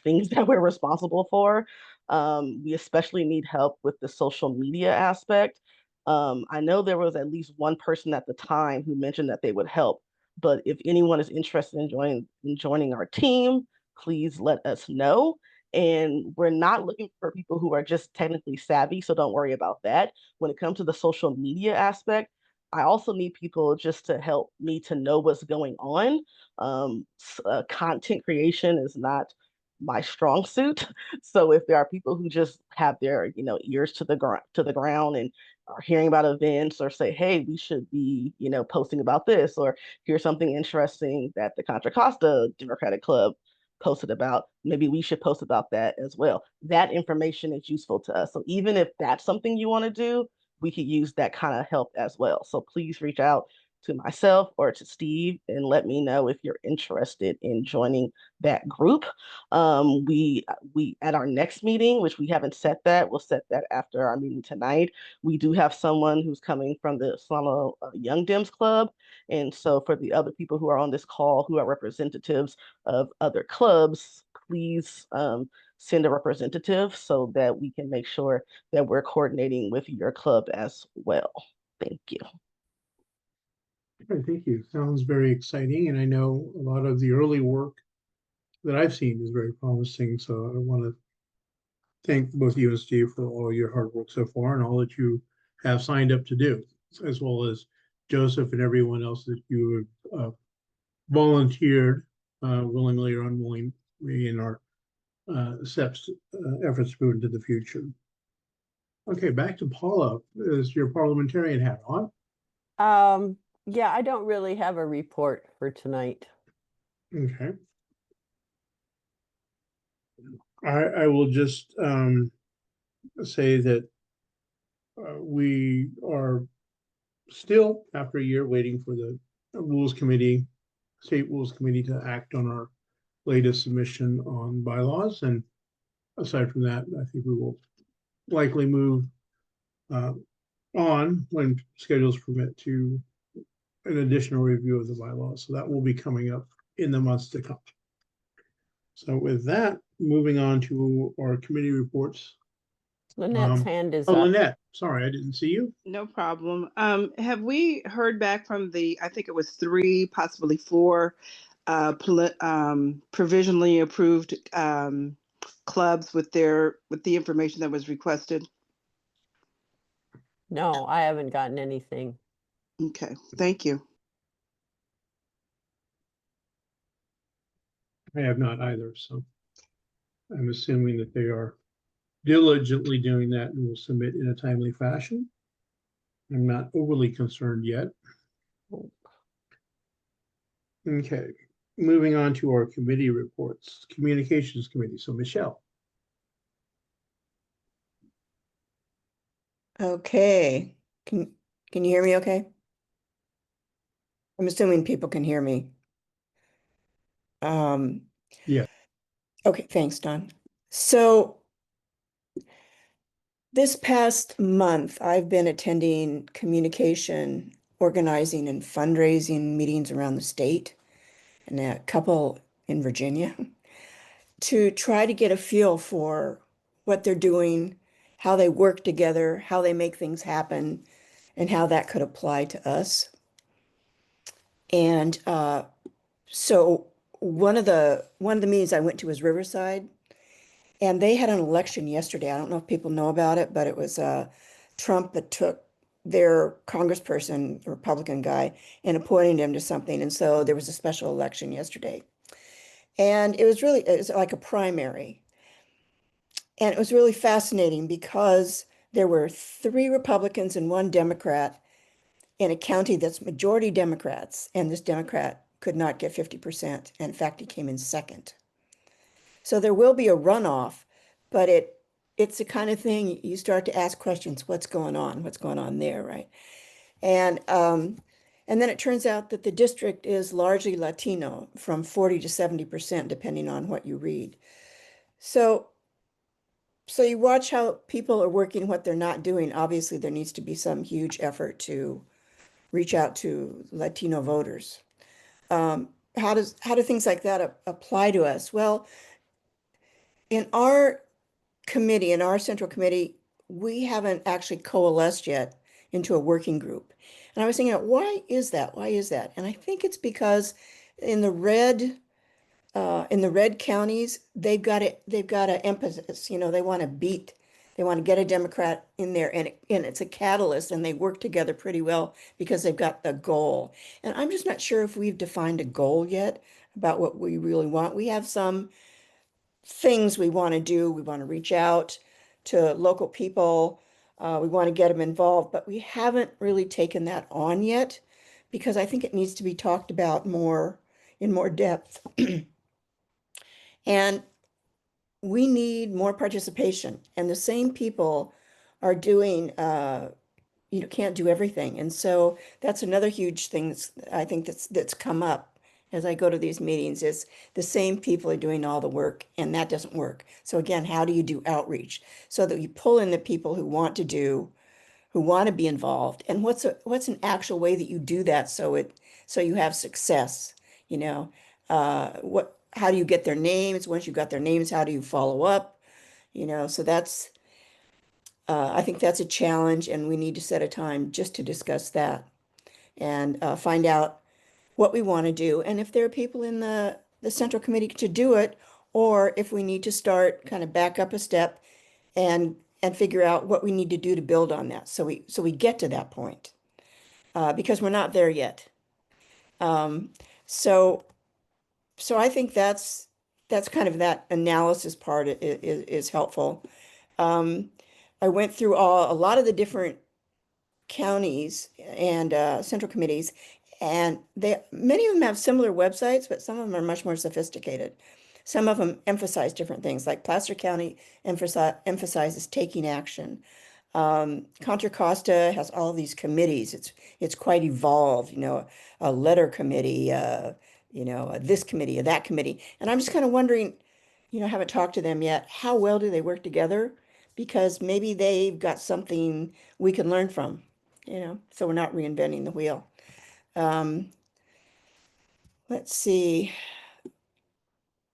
things that we're responsible for. We especially need help with the social media aspect. I know there was at least one person at the time who mentioned that they would help, but if anyone is interested in joining our team, please let us know. And we're not looking for people who are just technically savvy, so don't worry about that. When it comes to the social media aspect, I also need people just to help me to know what's going on. Content creation is not my strong suit. So if there are people who just have their, ears to the ground and are hearing about events or say, hey, we should be, posting about this, or here's something interesting that the Contra Costa Democratic Club posted about, maybe we should post about that as well. That information is useful to us. So even if that's something you want to do, we could use that kind of help as well. So please reach out to myself or to Steve and let me know if you're interested in joining that group. We at our next meeting, which we haven't set that, we'll set that after our meeting tonight. We do have someone who's coming from the Solano Young Dems Club. And so for the other people who are on this call who are representatives of other clubs, please send a representative so that we can make sure that we're coordinating with your club as well. Thank you. Okay, thank you. Sounds very exciting, and I know a lot of the early work that I've seen is very promising. So I want to thank both you and Steve for all your hard work so far and all that you have signed up to do, as well as Joseph and everyone else that you have volunteered willingly or unwillingly in our efforts to move into the future. Okay, back to Paula. Is your parliamentarian hat on? Yeah, I don't really have a report for tonight. Okay. I will just say that we are still, after a year, waiting for the Rules Committee, State Rules Committee to act on our latest submission on bylaws. And aside from that, I think we will likely move on when schedules permit to an additional review of the bylaws. So that will be coming up in the months to come. So with that, moving on to our committee reports. Lynette's hand is Oh, up. Lynette, sorry, I didn't see you. No problem. Have we heard back from I think it was 3, possibly 4, provisionally approved clubs with the information that was requested? No, I haven't gotten anything. Okay, thank you. I have not either, so I'm assuming that they are diligently doing that and will submit in a timely fashion. I'm not overly concerned yet. Okay, moving on to our committee reports, Communications Committee. So Michelle. Okay, can you hear me okay? I'm assuming people can hear me. Yeah. Okay, thanks, Don. So this past month, I've been attending communication, organizing, and fundraising meetings around the state, and a couple in Virginia, to try to get a feel for what they're doing, how they work together, how they make things happen, and how that could apply to us. And so one of the meetings I went to was Riverside, and they had an election yesterday. I don't know if people know about it, but it was Trump that took their congressperson, a Republican guy, and appointed him to something. And so there was a special election yesterday. And it was like a primary. And it was really fascinating because there were 3 Republicans and 1 Democrat in a county that's majority Democrats, and this Democrat could not get 50%. And in fact, he came in second. So there will be a runoff, but it's the kind of thing you start to ask questions. What's going on? What's going on there, right? And then it turns out that the district is largely Latino, from 40 to 70%, depending on what you read. So you watch how people are working, what they're not doing. Obviously, there needs to be some huge effort to reach out to Latino voters. How do things like that apply to us? Well, in our committee, in our central committee, we haven't actually coalesced yet into a working group. And I was thinking, why is that? Why is that? And I think it's because in the red counties, they've got an emphasis. They want to get a Democrat in there, and it's a catalyst, and they work together pretty well because they've got the goal. And I'm just not sure if we've defined a goal yet about what we really want. We have some things we want to do. We want to reach out to local people. We want to get them involved, but we haven't really taken that on yet because I think it needs to be talked about in more depth. And we need more participation. And the same people are doing, can't do everything. And so that's another huge thing that's come up as I go to these meetings is the same people are doing all the work, and that doesn't work. So again, how do you do outreach so that you pull in the people who want to be involved? And what's an actual way that you do that so you have success? How do you get their names? Once you've got their names, how do you follow up? So that's I think that's a challenge, and we need to set a time just to discuss that and find out what we want to do, and if there are people in the central committee to do it, or if we need to start kind of back up a step and figure out what we need to do to build on that. So we get to that point because we're not there yet. So I think that's kind of that analysis part is helpful. I went through a lot of the different counties and central committees, and many of them have similar websites, but some of them are much more sophisticated. Some of them emphasize different things, like Placer County emphasizes taking action. Contra Costa has all these committees. It's quite evolved, a letter committee, this committee, or that committee. And I'm just kind of wondering, I haven't talked to them yet, how well do they work together? Because maybe they've got something we can learn from, so we're not reinventing the wheel. Let's see.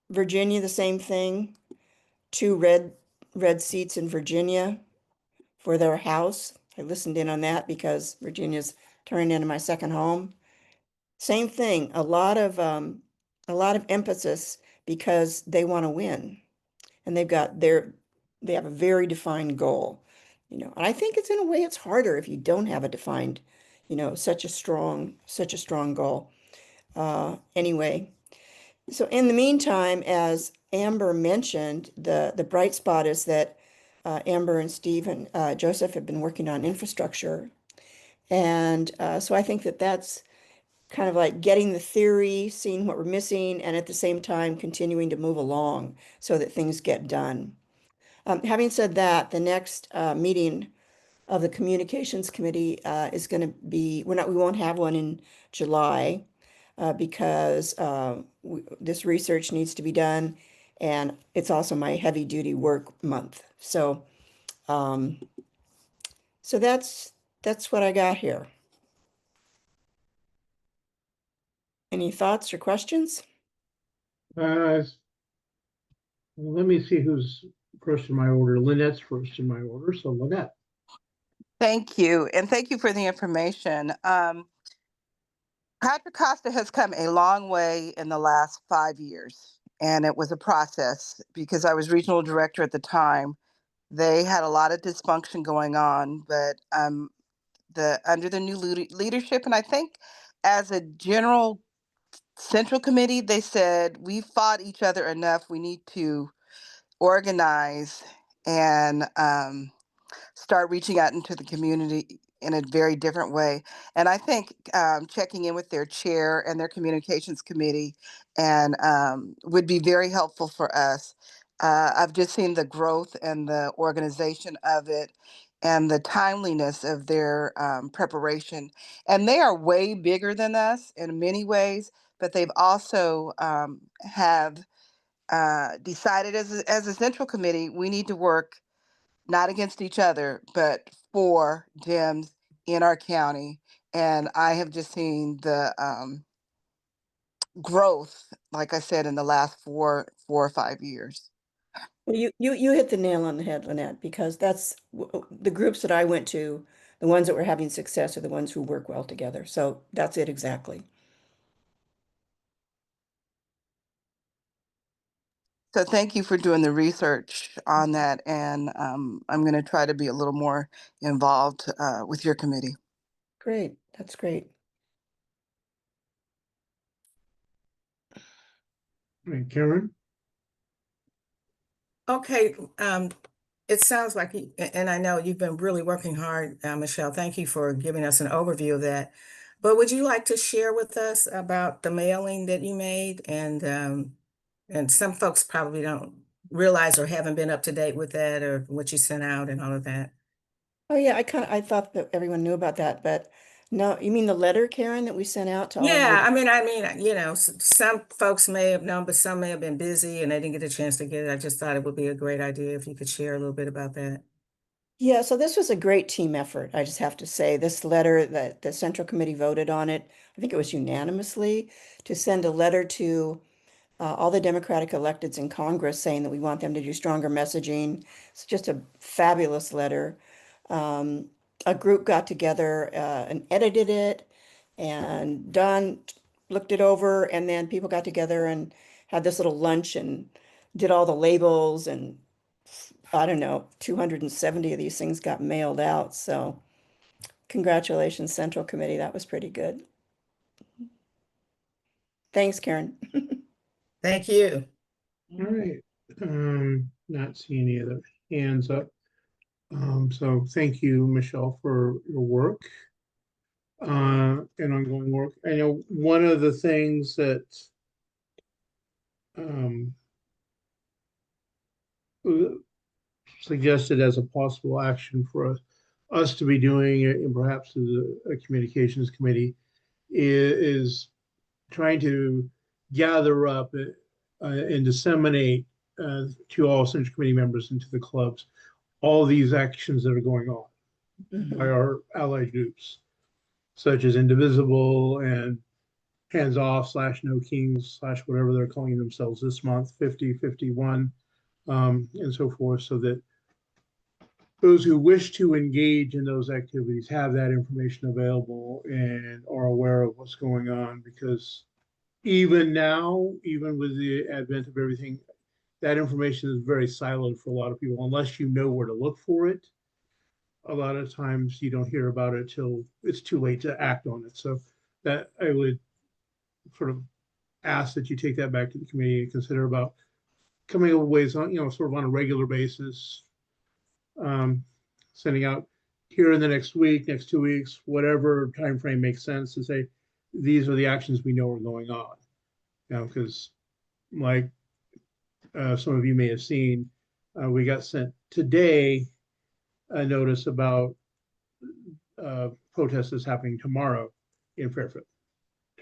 Virginia, the same thing. 2 red seats in Virginia for their House. I listened in on that because Virginia's turning into my second home. Same thing, a lot of emphasis because they want to win, and they have a very defined goal, and I think in a way it's harder if you don't have a defined, such a strong goal. Anyway, so in the meantime, as Amber mentioned, the bright spot is that Amber and Steve and Joseph have been working on infrastructure. And so I think that's kind of like getting the theory, seeing what we're missing, and at the same time continuing to move along so that things get done. Having said that, the next meeting of the Communications Committee is going to be, we won't have one in July because this research needs to be done, and it's also my heavy duty work month. So that's what I got here. Any thoughts or questions? Let me see who's first in my order. Lynette's first in my order, so Lynette. Thank you. And thank you for the information. Contra Costa has come a long way in the last 5 years. And it was a process because I was regional director at the time. They had a lot of dysfunction going on, but under the new leadership, and I think as a general central committee, they said, we fought each other enough. We need to organize and start reaching out into the community in a very different way. And I think checking in with their chair and their communications committee and would be very helpful for us. I've just seen the growth and the organization of it and the timeliness of their preparation. And they are way bigger than us in many ways, but they've also have decided as a central committee, we need to work not against each other, but for gyms in our county. And I have just seen the growth, like I said, in the last 4 or 5 years. Well, you hit the nail on the head, Lynette, because that's the groups that I went to, the ones that were having success are the ones who work well together. So that's it exactly. So thank you for doing the research on that. And I'm going to try to be a little more involved with your committee. Great. That's great. Right, Karen? Okay, it sounds like, and I know you've been really working hard, Michelle. Thank you for giving us an overview of that. But would you like to share with us about the mailing that you made? And some folks probably don't realize or haven't been up to date with that or what you sent out and all of that. Oh yeah, I thought that everyone knew about that, but no, you mean the letter, Karen, that we sent out to all of Yeah, the, I mean, some folks may have known, but some may have been busy and they didn't get a chance to get it. I just thought it would be a great idea if you could share a little bit about that. Yeah, so this was a great team effort. I just have to say, this letter that the Central Committee voted on it, I think it was unanimously, to send a letter to all the Democratic electeds in Congress saying that we want them to do stronger messaging. It's just a fabulous letter. Um, a group got together and edited it, and Don looked it over, and then people got together and had this little lunch and did all the labels, and I don't know, 270 of these things got mailed out. So congratulations, Central Committee. That was pretty good. Thanks, Karen. Thank you. All right, not seeing any other hands up. So thank you, Michelle, for your work, and ongoing work. I know one of the things that, um, suggested as a possible action for us to be doing it, and perhaps as a communications committee, is trying to gather up and disseminate to all Central Committee members and to the clubs all these actions that are going on by our allied groups, such as Indivisible and Hands Off / No Kings / whatever they're calling themselves this month, 5051, and so forth, so that those who wish to engage in those activities have that information available and are aware of what's going on. Because even now, even with the advent of everything, that information is very siloed for a lot of people. Unless you know where to look for it, a lot of times you don't hear about it till it's too late to act on it. So that I would sort of ask that you take that back to the committee and consider about coming up with ways on, sort of on a regular basis, sending out here in the next week, next 2 weeks, whatever time frame makes sense, to say these are the actions we know are going on. Because like some of you may have seen, we got sent today a notice about protest is happening tomorrow in Fairfield,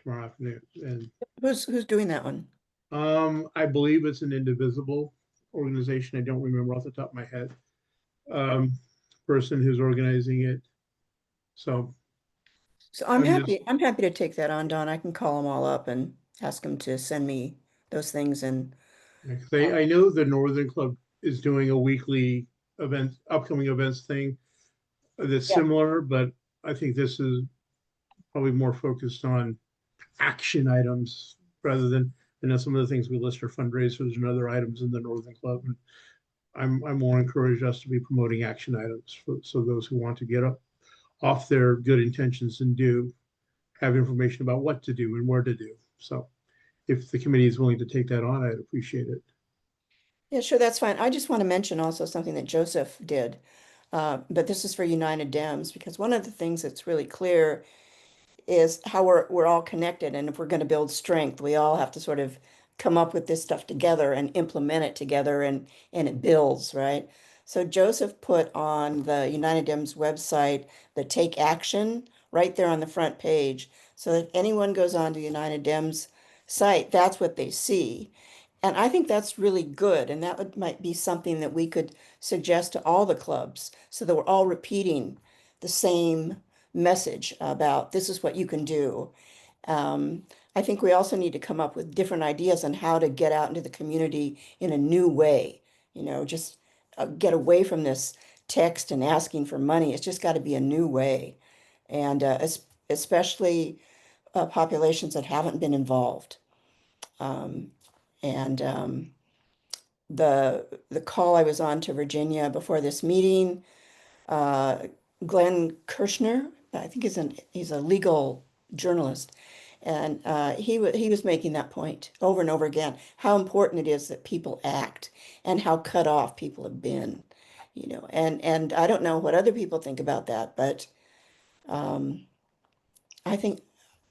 tomorrow afternoon. And Who's doing that one? I believe it's an Indivisible organization. I don't remember off the top of my head. Person who's organizing it. So I'm just, happy to take that on, Don. I can call them all up and ask them to send me those things. And I know the Northern Club is doing a weekly upcoming events thing that's Yeah. similar, but I think this is probably more focused on action items rather than, some of the things we list are fundraisers and other items in the Northern Club. And I'm more encouraged us to be promoting action items so those who want to get up off their good intentions and do have information about what to do and where to do. So if the committee is willing to take that on, I'd appreciate it. Yeah, sure, that's fine. I just want to mention also something that Joseph did. But this is for United Dems, because one of the things that's really clear is how we're all connected. And if we're going to build strength, we all have to sort of come up with this stuff together and implement it together, and it builds, right? So Joseph put on the United Dems website the take action right there on the front page. So that if anyone goes on to United Dems site, that's what they see. And I think that's really good. And might be something that we could suggest to all the clubs so that we're all repeating the same message about this is what you can do. I think we also need to come up with different ideas on how to get out into the community in a new way. Just get away from this text and asking for money. It's just got to be a new way. And especially populations that haven't been involved. And the call I was on to Virginia before this meeting, Glenn Kirshner, I think he's a legal journalist, and he was making that point over and over again, how important it is that people act and how cut off people have been, and I don't know what other people think about that, but I think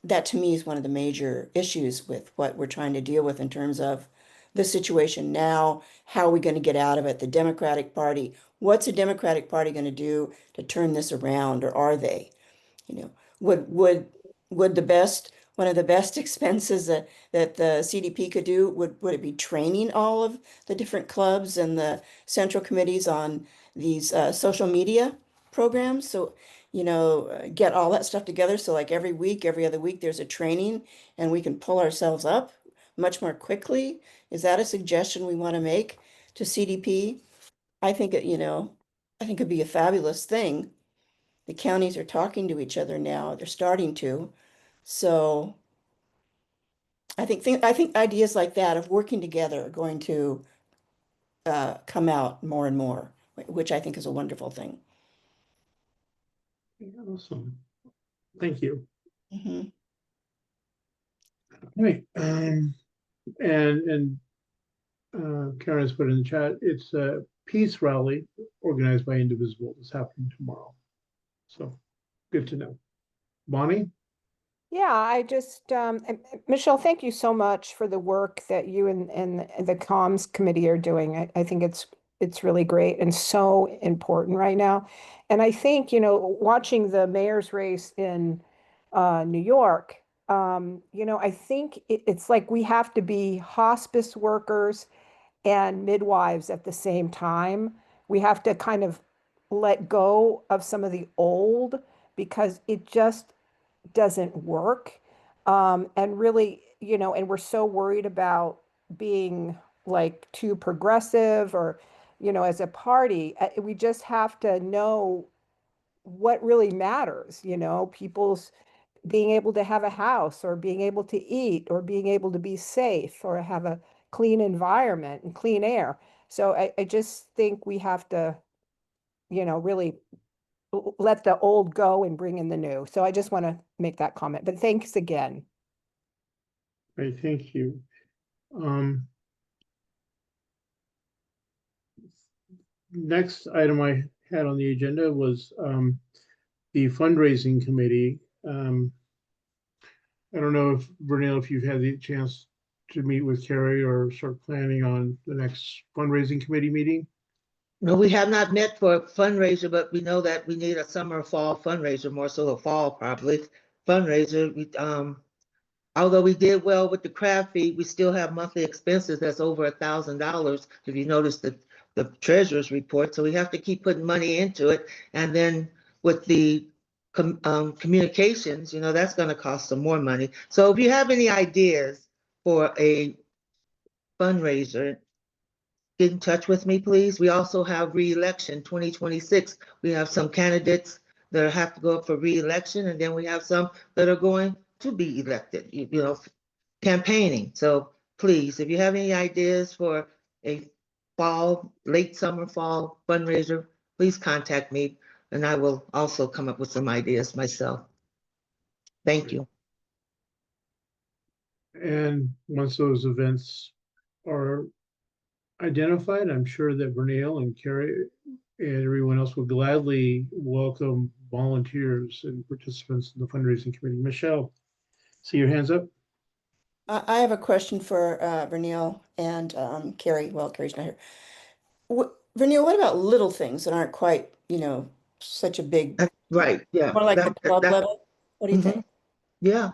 that to me is one of the major issues with what we're trying to deal with in terms of the situation now. How are we going to get out of it? The Democratic Party, what's the Democratic Party going to do to turn this around, or are they? You know, would the best one of the best expenses that the CDP could do, would it be training all of the different clubs and the central committees on these social media programs? So, get all that stuff together. So like every week, every other week, there's a training and we can pull ourselves up much more quickly. Is that a suggestion we want to make to CDP? I think I think it'd be a fabulous thing. The counties are talking to each other now. They're starting to. So I think ideas like that of working together are going to come out more and more, which I think is a wonderful thing. Awesome. Thank you. Mhm. All right. And Karen has put in the chat, it's a peace rally organized by Indivisible. It's happening tomorrow. So good to know. Bonnie? Yeah, I just, Michelle, thank you so much for the work that you and the comms committee are doing. I think it's really great and so important right now. And I think, watching the mayor's race in New York, I think it's like we have to be hospice workers and midwives at the same time. We have to kind of let go of some of the old because it just doesn't work. And really, and we're so worried about being like too progressive or, as a party, we just have to know what really matters, people's being able to have a house or being able to eat or being able to be safe or have a clean environment and clean air. So I just think we have to, really let the old go and bring in the new. So I just want to make that comment, but thanks again. Great, thank you. Next item I had on the agenda was the fundraising committee. I don't know if, Vernell, if you've had the chance to meet with Carrie or start planning on the next fundraising committee meeting. No, we have not met for a fundraiser, but we know that we need a summer fall fundraiser, more so a fall probably fundraiser. Although we did well with the crab feed, we still have monthly expenses that's over $1,000. If you notice the treasurer's report, so we have to keep putting money into it. And then with the communications, that's going to cost some more money. So if you have any ideas for a fundraiser, get in touch with me, please. We also have re-election 2026. We have some candidates that have to go up for re-election, and then we have some that are going to be elected, campaigning. So please, if you have any ideas for a late summer, fall fundraiser, please contact me, and I will also come up with some ideas myself. Thank you. And once those events are identified, I'm sure that Vernell and Carrie And everyone else will gladly welcome volunteers and participants in the fundraising committee. Michelle, see your hands up? I have a question for Vernil and Carrie. Well, Carrie's not here. Vernil, what about little things that aren't quite, such a big, Right, yeah. more like the club level? What do you think? Yeah,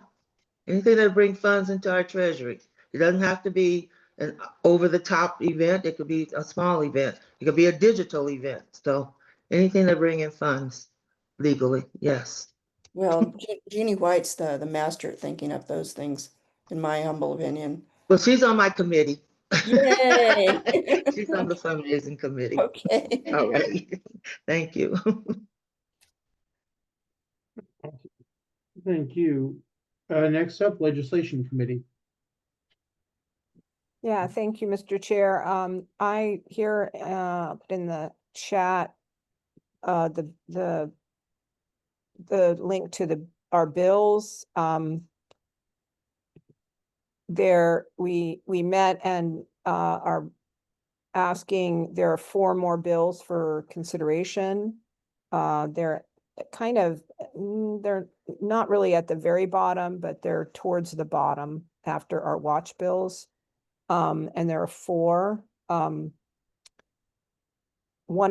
anything that brings funds into our treasury. It doesn't have to be an over-the-top event. It could be a small event. It could be a digital event. So anything that bring in funds legally, yes. Well, Jeannie White's the master at thinking up those things, in my humble opinion. Well, she's on my committee. Yay! She's on the fundraising committee. Okay. All right. Thank you. Thank you. Next up, legislation committee. Yeah, thank you, Mr. Chair. I hear in the chat the link to our bills. There we met and are asking, there are 4 more bills for consideration. They're kind of, they're not really at the very bottom, but they're towards the bottom after our watch bills. And there are 4. 1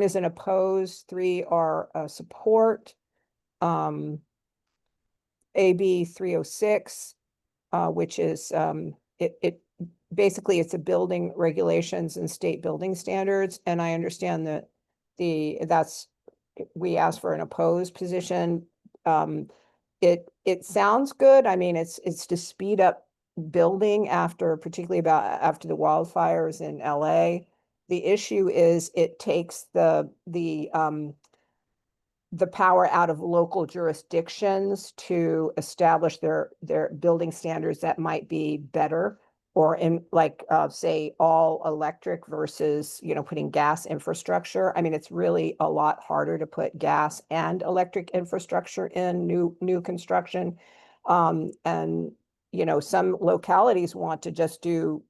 is an opposed, 3 are support. AB 306, which is it basically it's a building regulations and state building standards. And I understand that we asked for an opposed position. It sounds good. I mean, it's to speed up building particularly after the wildfires in LA. The issue is it takes the power out of local jurisdictions to establish their building standards that might be better, or in say all electric versus, putting gas infrastructure. I mean, it's really a lot harder to put gas and electric infrastructure in new construction. And, some localities want to just do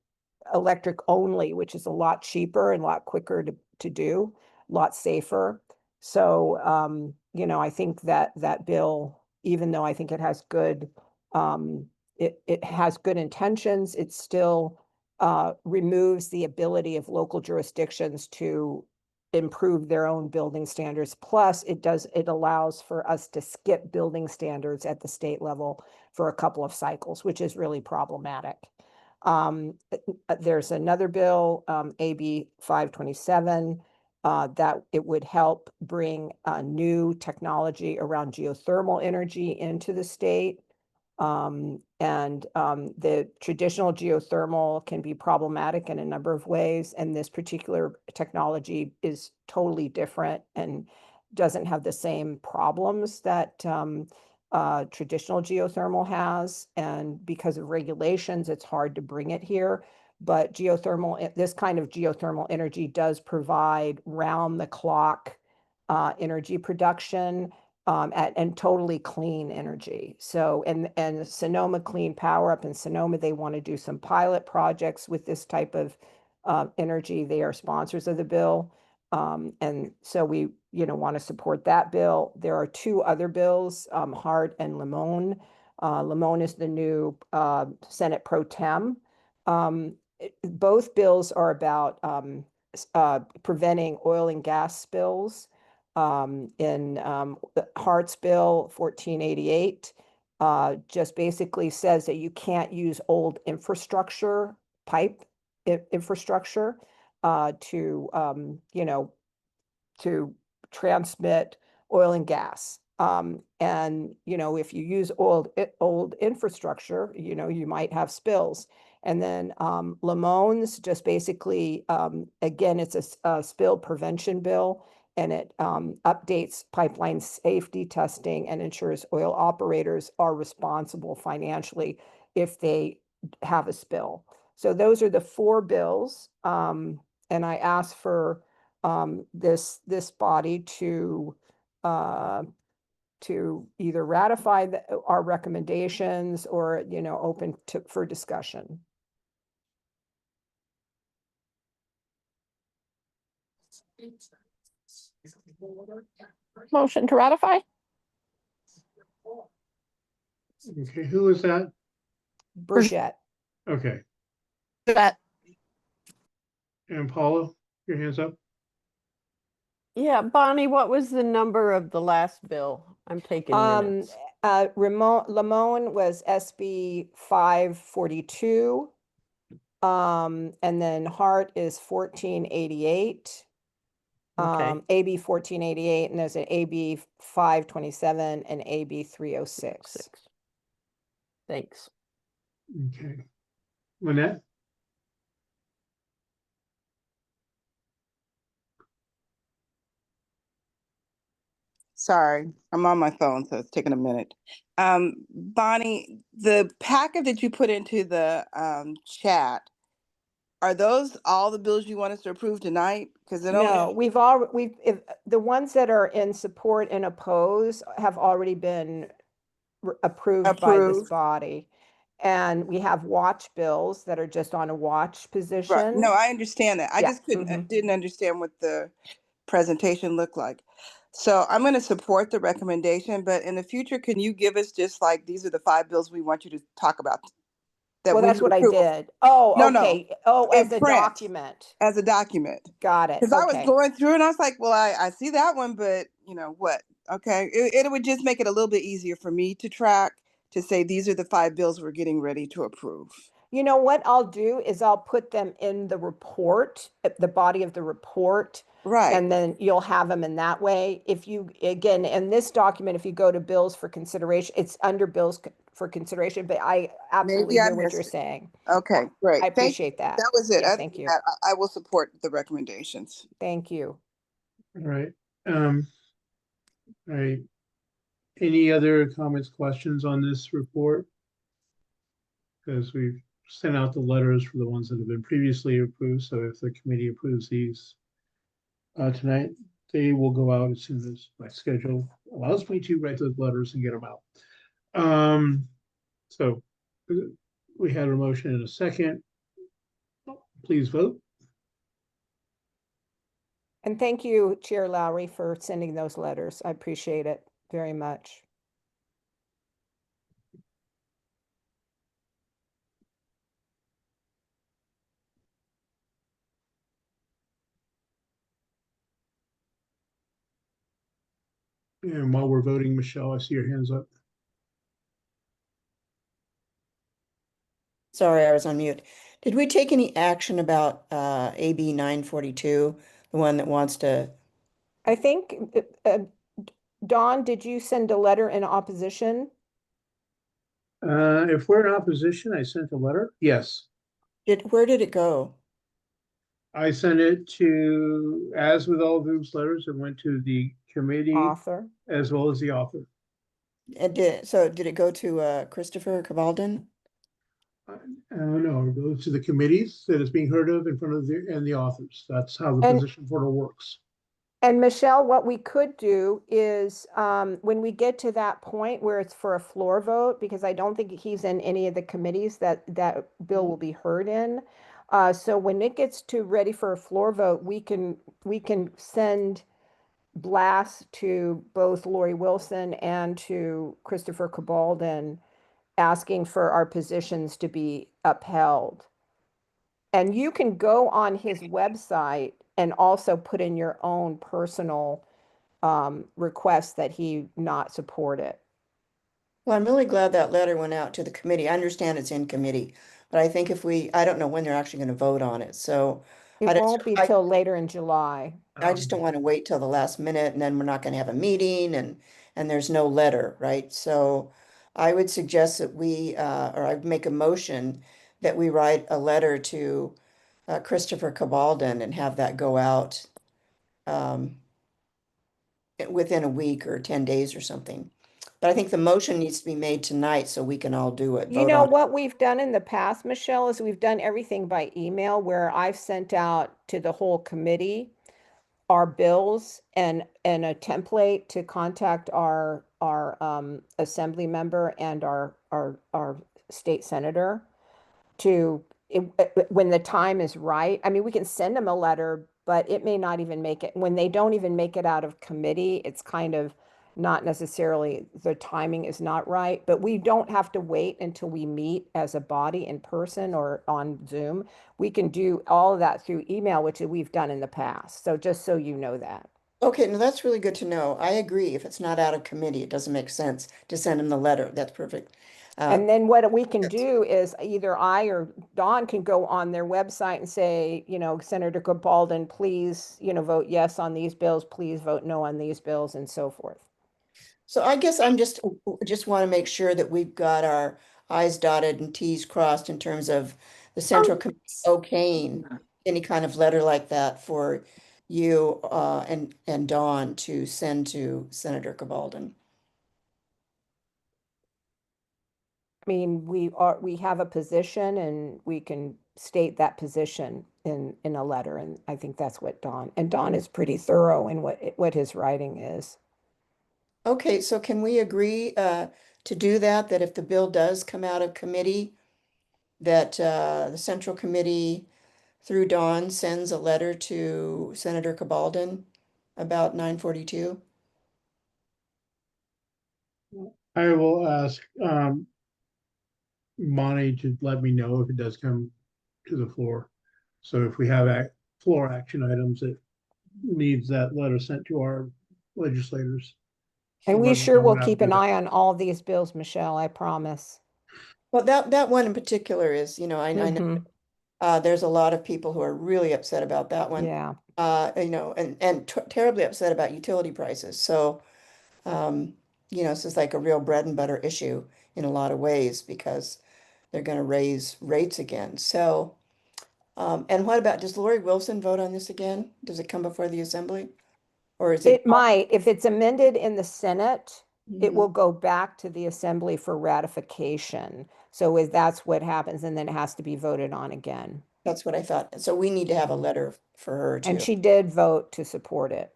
electric only, which is a lot cheaper and a lot quicker to do, a lot safer. So, I think that bill, even though I think it has good, it has good intentions, it still removes the ability of local jurisdictions to improve their own building standards. Plus, it allows for us to skip building standards at the state level for a couple of cycles, which is really problematic. There's another bill, AB 527, that it would help bring new technology around geothermal energy into the state. The traditional geothermal can be problematic in a number of ways, and this particular technology is totally different and doesn't have the same problems that traditional geothermal has. And because of regulations, it's hard to bring it here. But this kind of geothermal energy does provide round-the-clock energy production, and totally clean energy. So, and Sonoma Clean Power up in Sonoma, they want to do some pilot projects with this type of energy. They are sponsors of the bill. And so we, want to support that bill. There are 2 other bills, Hart and Limon. Limon is the new Senate Pro Tem. Both bills are about preventing oil and gas spills. In Hart's bill 1488 just basically says that you can't use old pipe infrastructure to transmit oil and gas. And if you use old infrastructure, you might have spills. And then Lamone's just basically, again, it's a spill prevention bill, and it updates pipeline safety testing and ensures oil operators are responsible financially if they have a spill. So those are the 4 bills. And I asked for this body to either ratify our recommendations or, open for discussion. Motion to ratify? Okay, who is that? Burchett. Okay, That. and Paula, your hands up. Yeah, Bonnie, what was the number of the last bill? I'm taking minutes. Lamone was SB 542. And then Hart is 1488. Okay. AB 1488, and there's an AB 527 and AB 306. Thanks. Okay. Lynette? Sorry, I'm on my phone, so it's taking a minute. Bonnie, the packet that you put into the chat, are those all the bills you want us to approve tonight? Because it only. No, the ones that are in support and oppose have already been approved by this Approved. body. And we have watch bills that are just on a watch Right. position. No, I understand that. I Yeah, just didn't understand what the presentation looked like. So I'm going to support the recommendation, but in the future, can you give us just like, these are the 5 bills we want you to talk about that Well, we that's need what I approval? did. Oh, No, okay. Oh, as in a print, document. as a document. Got it. Because I was Okay. going through and I was like, well, I see that one, but you know what? Okay. It would just make it a little bit easier for me to track, to say these are the 5 bills we're getting ready to approve. You know what I'll do is I'll put them in the report, the body of the report. Right. And then you'll have them in that way. If you, again, in this document, if you go to bills for consideration, it's under bills for consideration, but I absolutely Maybe I hear what missed you're it. saying. Okay, great. I Thank you. appreciate that. That was it. Yeah, Other thank than you. that, I will support the recommendations. Thank you. All right. All right. Any other comments, questions on this report? Because we've sent out the letters for the ones that have been previously approved. So if the committee approves these tonight, they will go out as soon as my schedule allows me to write those letters and get them out. So we had a motion in a second. Please vote. And thank you, Chair Lowry, for sending those letters. I appreciate it very much. And while we're voting, Michelle, I see your hands up. Sorry, I was on mute. Did we take any action about AB 942, the one that wants to? I think, Dawn, did you send a letter in opposition? If we're in opposition, I sent a letter. Yes. Where did it go? I sent it to, as with all those letters, it went to the committee Author. as well as the author. And did it go to Christopher Cabalden? No, it goes to the committees that is being heard of in front of the authors. That's how the position portal works. And Michelle, what we could do is when we get to that point where it's for a floor vote, because I don't think he's in any of the committees that bill will be heard in. So when it gets to ready for a floor vote, we can send blasts to both Lori Wilson and to Christopher Cabalden asking for our positions to be upheld. And you can go on his website and also put in your own personal request that he not support it. Well, I'm really glad that letter went out to the committee. I understand it's in committee, but I think I don't know when they're actually going to vote on it. So It won't be till later in July. I just don't want to wait till the last minute and then we're not going to have a meeting and there's no letter, right? So I would suggest that or I'd make a motion that we write a letter to Christopher Cabalden and have that go out within a week or 10 days or something. But I think the motion needs to be made tonight so we can all do it. You know what we've done in the past, Michelle, is we've done everything by email where I've sent out to the whole committee our bills and a template to contact our assembly member and our state senator to when the time is right. I mean, we can send them a letter, but it may not even make it. When they don't even make it out of committee, it's kind of not necessarily, the timing is not right, but we don't have to wait until we meet as a body in person or on Zoom. We can do all of that through email, which we've done in the past. So just so you know that. Okay, no, that's really good to know. I agree. If it's not out of committee, it doesn't make sense to send him the letter. That's perfect. And then what we can do is either I or Dawn can go on their website and say, you know, Senator Gabaldon, please, you know, vote yes on these bills, please vote no on these bills, and so forth. So I guess I'm just want to make sure that we've got our I's dotted and T's crossed in terms of the Central Committee okaying any kind of letter like that for you and Dawn to send to Senator Gabaldon. I mean, we have a position and we can state that position in a letter, and I think that's what Dawn is pretty thorough in what his writing is. Okay, so can we agree to do that if the bill does come out of committee, that the Central Committee through Dawn sends a letter to Senator Gabaldon about 942? I will ask Monty to let me know if it does come to the floor. So if we have floor action items that needs that letter sent to our legislators. So And we let me sure know will when I keep do an that. eye on all these bills, Michelle, I promise. Well, that one in particular is, you know, I know Mhm. there's a lot of people who are really upset about that one. Yeah. You know, and terribly upset about utility prices. So, you know, this is like a real bread and butter issue in a lot of ways because they're going to raise rates again. So, and what about, does Lori Wilson vote on this again? Does it come before the assembly? Or is it? It might, if it's amended in the Senate, it Mhm. will go back to the Assembly for ratification. So that's what happens, and then it has to be voted on again. That's what I thought. So we need to have a letter for her And too. she did vote to support it.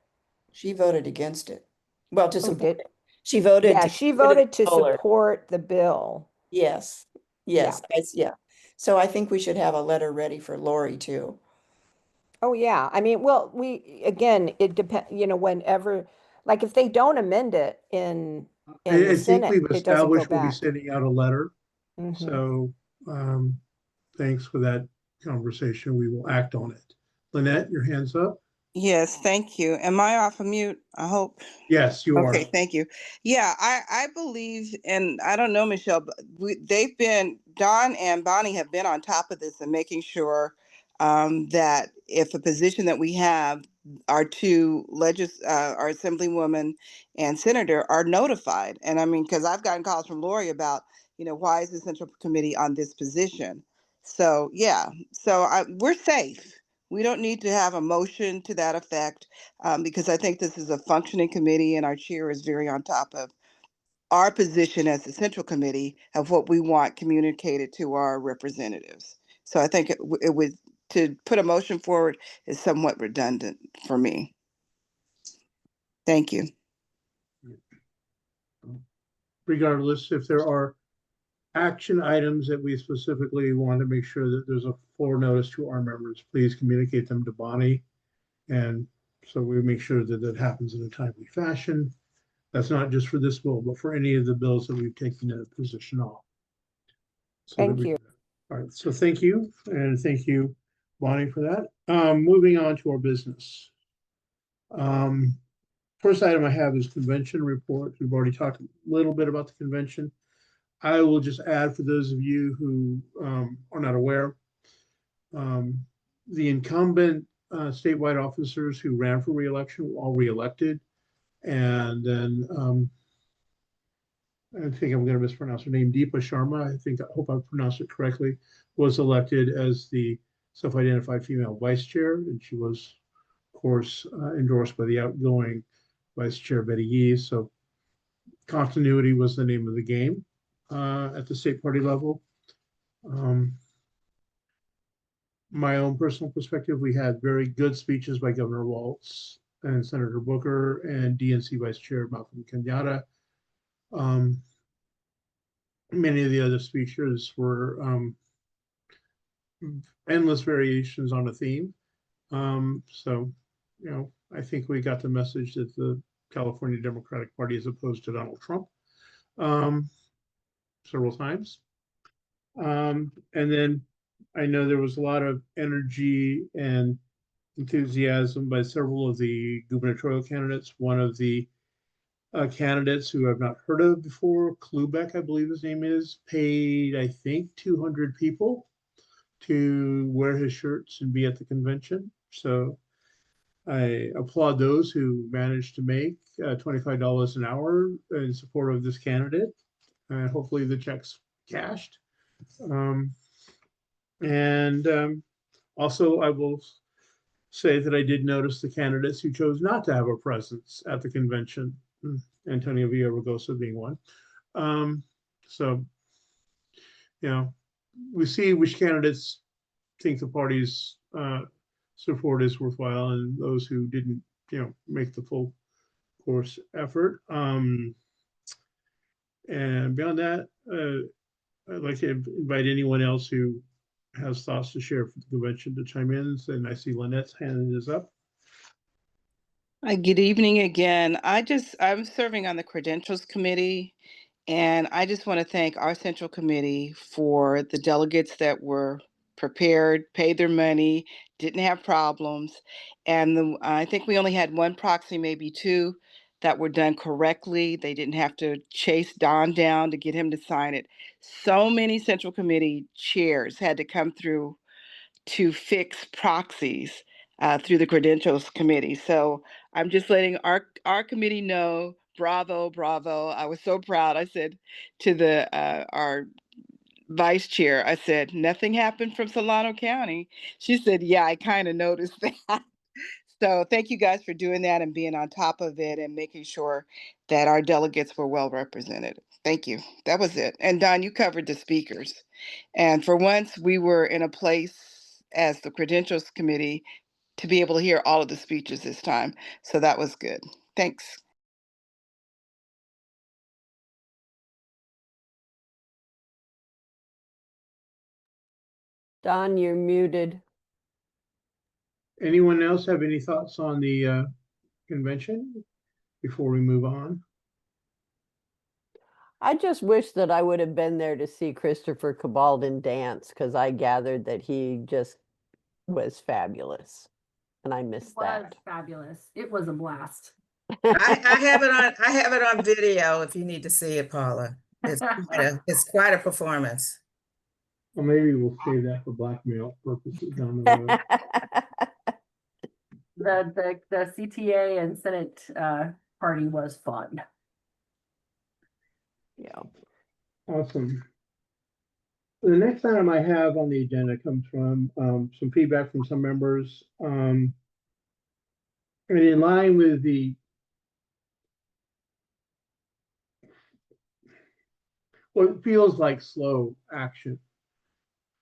She voted against it. Well, to Oh, support did, it. She voted yeah, to she get rid of voted to solar. support the bill. Yes, Yeah. yes, yeah. So I think we should have a letter ready for Lori too. Oh, yeah. I mean, well, again, it depends, you know, whenever, like if they don't amend it in the I think Senate, we've it doesn't go established we'll be back. sending out a letter. Mhm. So thanks for that conversation. We will act on it. Lynette, your hand's up. Yes, thank you. Am I off of mute? I hope. Yes, you Okay, are. thank you. Yeah, I believe, and I don't know, Michelle, but they've been, Don and Bonnie have been on top of this and making sure that if a position that we have, our two our assemblywoman and senator are notified. And I mean, because I've gotten calls from Lori about, you know, why is the Central Committee on this position? So yeah, so we're safe. We don't need to have a motion to that effect because I think this is a functioning committee and our chair is very on top of our position as the Central Committee of what we want communicated to our representatives. So I think it would, to put a motion forward is somewhat redundant for me. Thank you. Regardless, if there are action items that we specifically want to make sure that there's a floor notice to our members, please communicate them to Bonnie. And so we make sure that that happens in a timely fashion. That's not just for this bill, but for any of the bills that we've taken a position on. So Thank you. All right, so thank you, and thank you, Bonnie, for that. Moving on to our business. First item I have is convention report. We've already talked a little bit about the convention. I will just add for those of you who are not aware, the incumbent statewide officers who ran for reelection were all reelected. And then I think I'm going to mispronounce her name, Deepa Sharma, I hope I pronounced it correctly, was elected as the self-identified female vice chair. And she was, of course, endorsed by the outgoing Vice Chair Betty Yee. So continuity was the name of the game at the state party level. My own personal perspective, we had very good speeches by Governor Walz and Senator Booker and DNC Vice Chair Malcolm Kenyatta. Many of the other speakers were endless variations on a theme. So, I think we got the message that the California Democratic Party is opposed to Donald Trump several times. And then I know there was a lot of energy and enthusiasm by several of the gubernatorial candidates. One of the candidates who I've not heard of before, Klubeck, I believe his name is, paid, I think, 200 people to wear his shirts and be at the convention. So I applaud those who managed to make $25 an hour in support of this candidate. Hopefully the check's cashed. Also, I will say that I did notice the candidates who chose not to have a presence at the convention, Antonio Villaraigosa being one. So, we see which candidates think the party's support is worthwhile and those who didn't, make the full course effort. And beyond that, I'd like to invite anyone else who has thoughts to share for the convention to chime in. And I see Lynette's hand is up. Hi, good evening again. I'm serving on the Credentials Committee, and I just want to thank our Central Committee for the delegates that were prepared, paid their money, didn't have problems. And I think we only had one proxy, maybe two, that were done correctly. They didn't have to chase Don down to get him to sign it. So many Central Committee chairs had to come through to fix proxies through the Credentials Committee. So I'm just letting our committee know, bravo, bravo. I was so proud. I said to the our vice chair, I said, nothing happened from Solano County. She said, yeah, I kind of noticed that. So thank you guys for doing that and being on top of it and making sure that our delegates were well represented. Thank you. That was it. And Don, you covered the speakers. And for once, we were in a place as the Credentials Committee to be able to hear all of the speeches this time. So that was good. Thanks. Don, you're muted. Anyone else have any thoughts on the convention before we move on? I just wish that I would have been there to see Christopher Cabaldon dance because I gathered that he just was fabulous. And I missed that. Fabulous. It was a blast. I have it on video if you need to see it, Paula. It's quite a performance. Well, maybe we'll save that for blackmail purposes down the road. The CTA and Senate party was fun. Yeah. Awesome. The next item I have on the agenda comes from some feedback from some members. And in line with what feels like slow action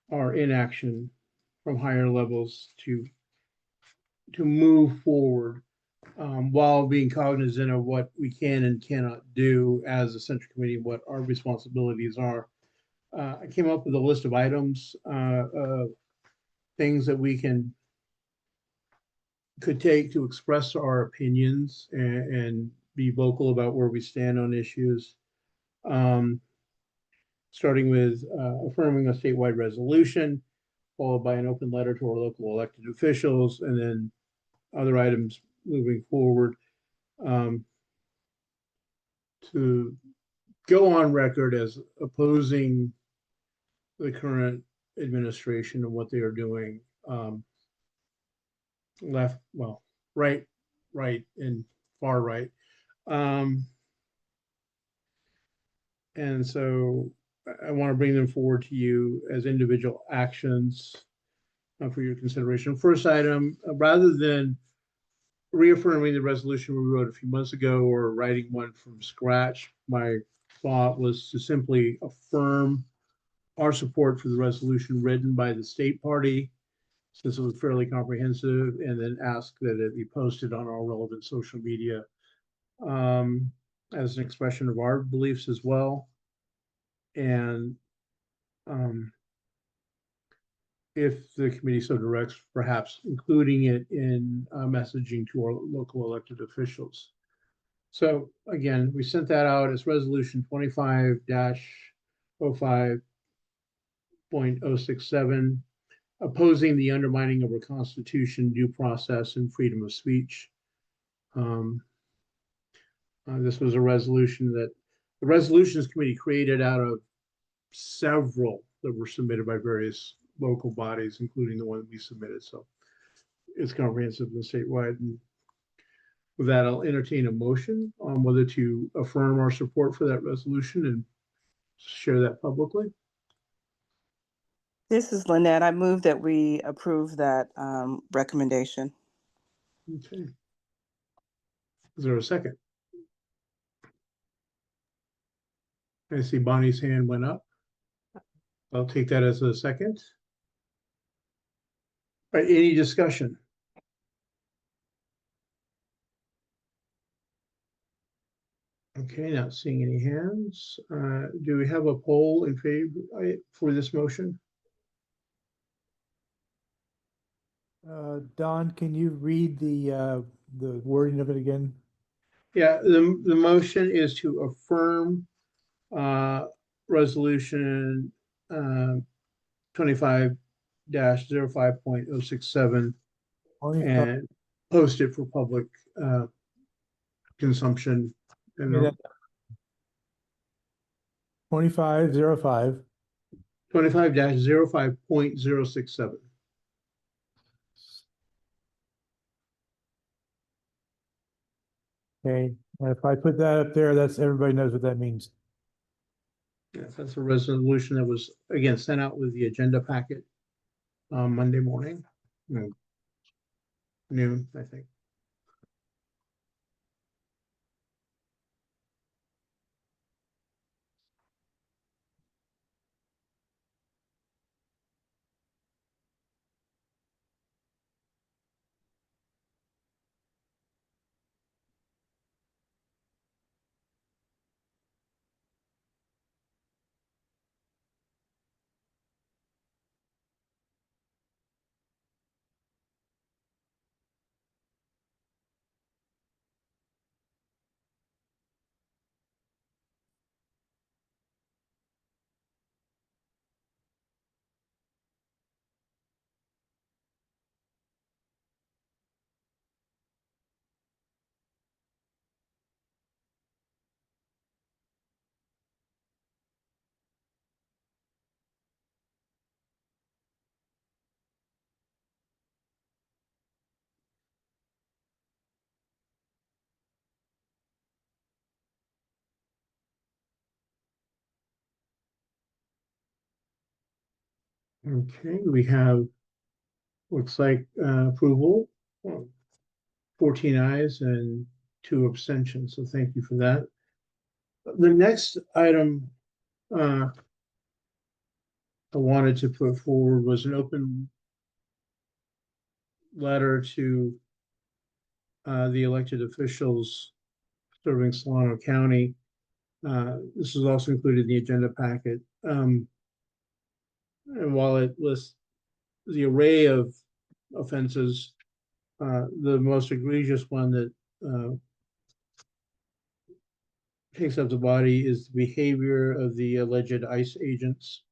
or inaction from higher levels to move forward while being cognizant of what we can and cannot do as a Central Committee, what our responsibilities are. I came up with a list of items, things that we could take to express our opinions and be vocal about where we stand on issues. Starting with affirming a statewide resolution, followed by an open letter to our local elected officials, and then other items moving forward to go on record as opposing the current administration and what they are doing, left, well, right, and far right. And so I want to bring them forward to you as individual actions for your consideration. First item, rather than reaffirming the resolution we wrote a few months ago or writing one from scratch, my thought was to simply affirm our support for the resolution written by the state party, since it was fairly comprehensive, and then ask that it be posted on all relevant social media as an expression of our beliefs as well. And if the committee so directs, perhaps including it in messaging to our local elected officials. So again, we sent that out as resolution 25-05.067, opposing the undermining of our constitution, due process, and freedom of speech. This was a resolution that the resolutions committee created out of several that were submitted by various local bodies, including the one that we submitted. So it's comprehensive and statewide. And with that, I'll entertain a motion on whether to affirm our support for that resolution and share that publicly. This is Lynette. I move that we approve that recommendation. Okay. Is there a second? I see Bonnie's hand went up. I'll take that as a second. All right, any discussion? Okay, not seeing any hands. Do we have a poll in favor for this motion? Don, can you read the wording of it again? Yeah, the motion is to affirm resolution 25-05.067 and post it for public consumption. And 25-05. 25-05.067. Okay, and if I put that up there, that's everybody knows what that means. Yes, that's a resolution that was again sent out with the agenda packet Monday morning, noon, I think. Okay, we have, looks like approval, 14 ayes and 2 abstentions. So thank you for that. The next item I wanted to put forward was an open letter to the elected officials serving Solano County. This is also included in the agenda packet. And while it lists the array of offenses, the most egregious one that takes up the body is the behavior of the alleged ICE agents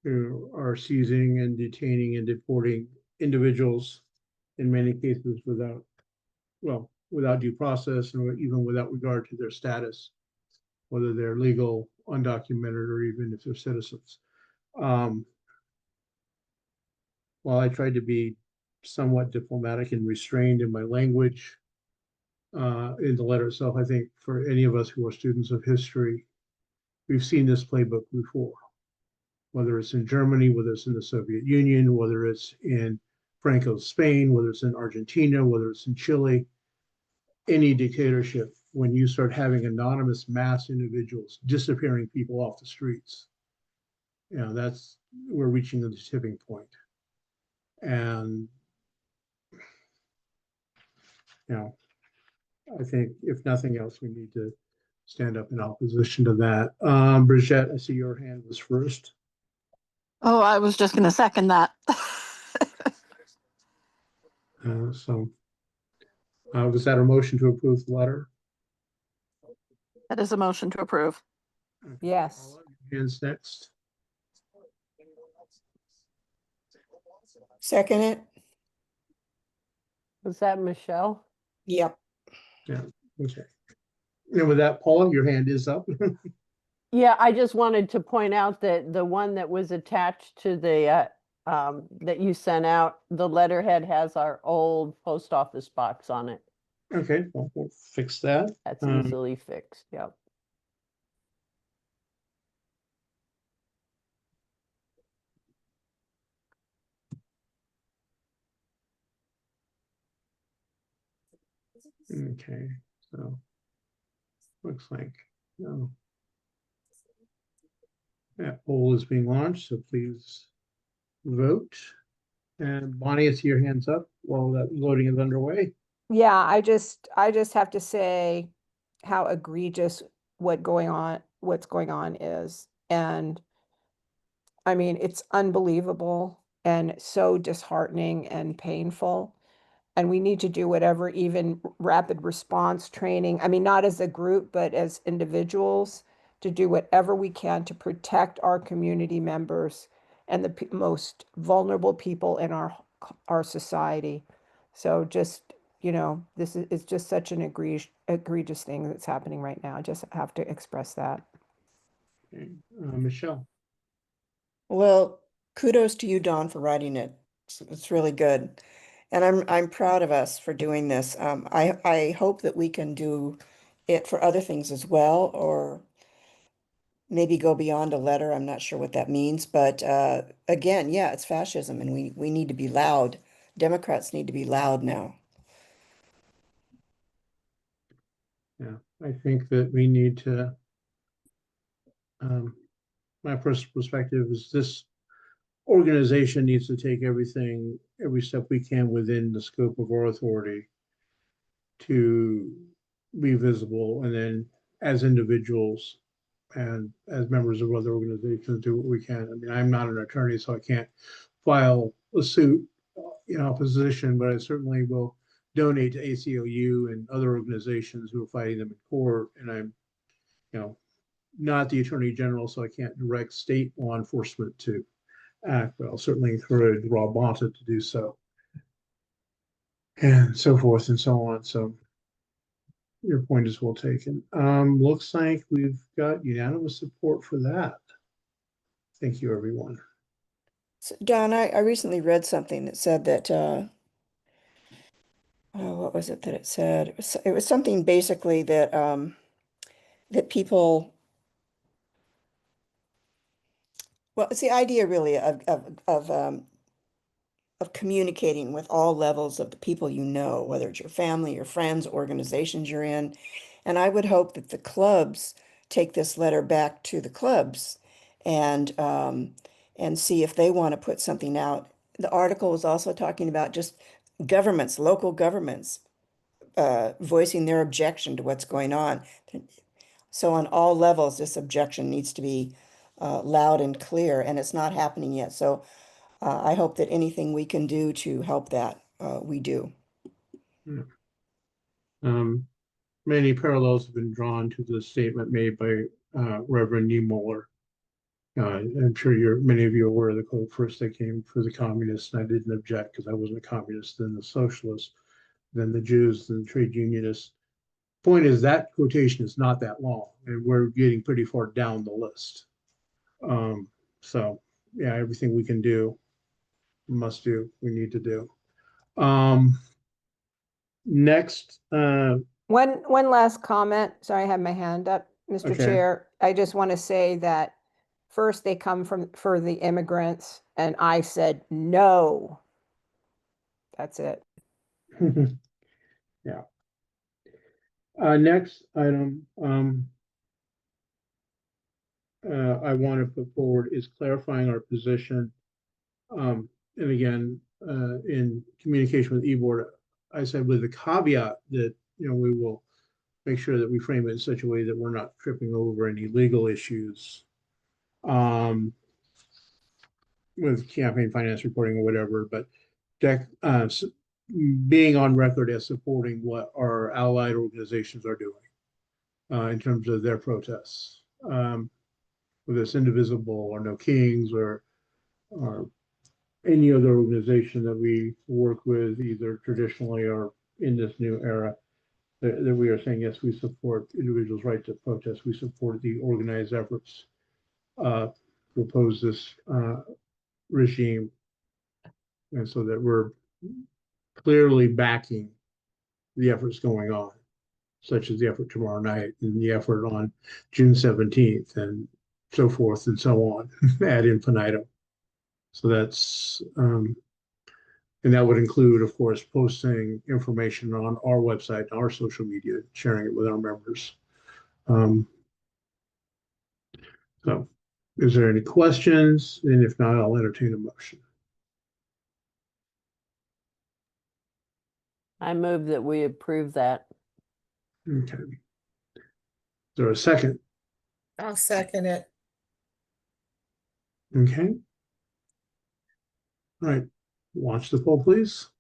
who are seizing and detaining and deporting individuals, in many cases without due process and even without regard to their status, whether they're legal, undocumented, or even if they're citizens. While I tried to be somewhat diplomatic and restrained in my language in the letter itself, I think for any of us who are students of history, we've seen this playbook before, whether it's in Germany, whether it's in the Soviet Union, whether it's in Franco's Spain, whether it's in Argentina, whether it's in Chile, any dictatorship, when you start having anonymous mass individuals disappearing people off the streets, we're reaching the tipping point. And I think if nothing else, we need to stand up in opposition to that. Brigitte, I see your hand was first. Oh, I was just gonna second that. So was that a motion to approve the letter? That is a motion to approve. Yes. Paula, hands next. Second it? Was that Michelle? Yep. Yeah, okay. And with that, Paula, your hand is up. Yeah, I just wanted to point out that the one that was attached to the that you sent out, the letterhead has our old post office box on it. Okay, well, we'll fix that. That's easily fixed. Yep. Okay, so looks like no. That poll is being launched, so please vote. And Bonnie, I see your hands up while that voting is underway. Yeah, I just have to say how egregious what's going on is. And I mean, it's unbelievable and so disheartening and painful. And we need to do whatever, even rapid response training. I mean, not as a group, but as individuals, to do whatever we can to protect our community members and the most vulnerable people in our society. So just, this is just such an egregious thing that's happening right now. I just have to express that. Okay. Michelle. Well, kudos to you, Dawn, for writing it. It's really good. And I'm proud of us for doing this. I hope that we can do it for other things as well, or maybe go beyond a letter. I'm not sure what that means, but again, yeah, it's fascism, and we need to be loud. Democrats need to be loud now. Yeah, I think that we need to, my personal perspective is this organization needs to take every step we can within the scope of our authority to be visible, and then as individuals and as members of other organizations, do what we can. I mean, I'm not an attorney, so I can't file a suit in opposition, but I certainly will donate to ACLU and other organizations who are fighting them in court. And I'm, not the attorney general, so I can't direct state law enforcement to act, but I'll certainly encourage Rob Bonta to do so, and so forth and so on. So your point is well taken. Looks like we've got unanimous support for that. Thank you, everyone. So, Don, I recently read something that said that what was it that it said? It was something basically that that people, well, it's the idea really of communicating with all levels of the people you know, whether it's your family, your friends, organizations you're in. And I would hope that the clubs take this letter back to the clubs and see if they want to put something out. The article was also talking about just governments, local governments, voicing their objection to what's going on. So on all levels, this objection needs to be loud and clear, and it's not happening yet. So I hope that anything we can do to help that, we do. Yeah. Many parallels have been drawn to the statement made by Reverend Niemöller. I'm sure many of you are aware of the quote, first they came for the communists, and I didn't object because I wasn't a communist, then the socialists, then the Jews, then the trade unionists. Point is that quotation is not that long, and we're getting pretty far down the list. So yeah, everything we can do, must do, we need to do. Next, One last comment. Sorry, I have my hand up, Mr. Okay. Chair. I just want to say that first they come for the immigrants, and I said no. That's it. yeah. Next item, I want to put forward is clarifying our position. And again, in communication with e-board, I said with the caveat that, we will make sure that we frame it in such a way that we're not tripping over any legal issues. with campaign finance reporting or whatever, but being on record as supporting what our allied organizations are doing in terms of their protests. Whether it's Indivisible or No Kings or any other organization that we work with, either traditionally or in this new era, that we are saying, yes, we support individuals' right to protest. We support the organized efforts to oppose this regime. And so that we're clearly backing the efforts going on, such as the effort tomorrow night and the effort on June 17th and so forth and so on ad infinitum. So that's, and that would include, of course, posting information on our website, our social media, sharing it with our members. So is there any questions? And if not, I'll entertain a motion. I move that we approve that. Okay. Is there a second? I'll second it. Okay. All right. Launch the poll, please.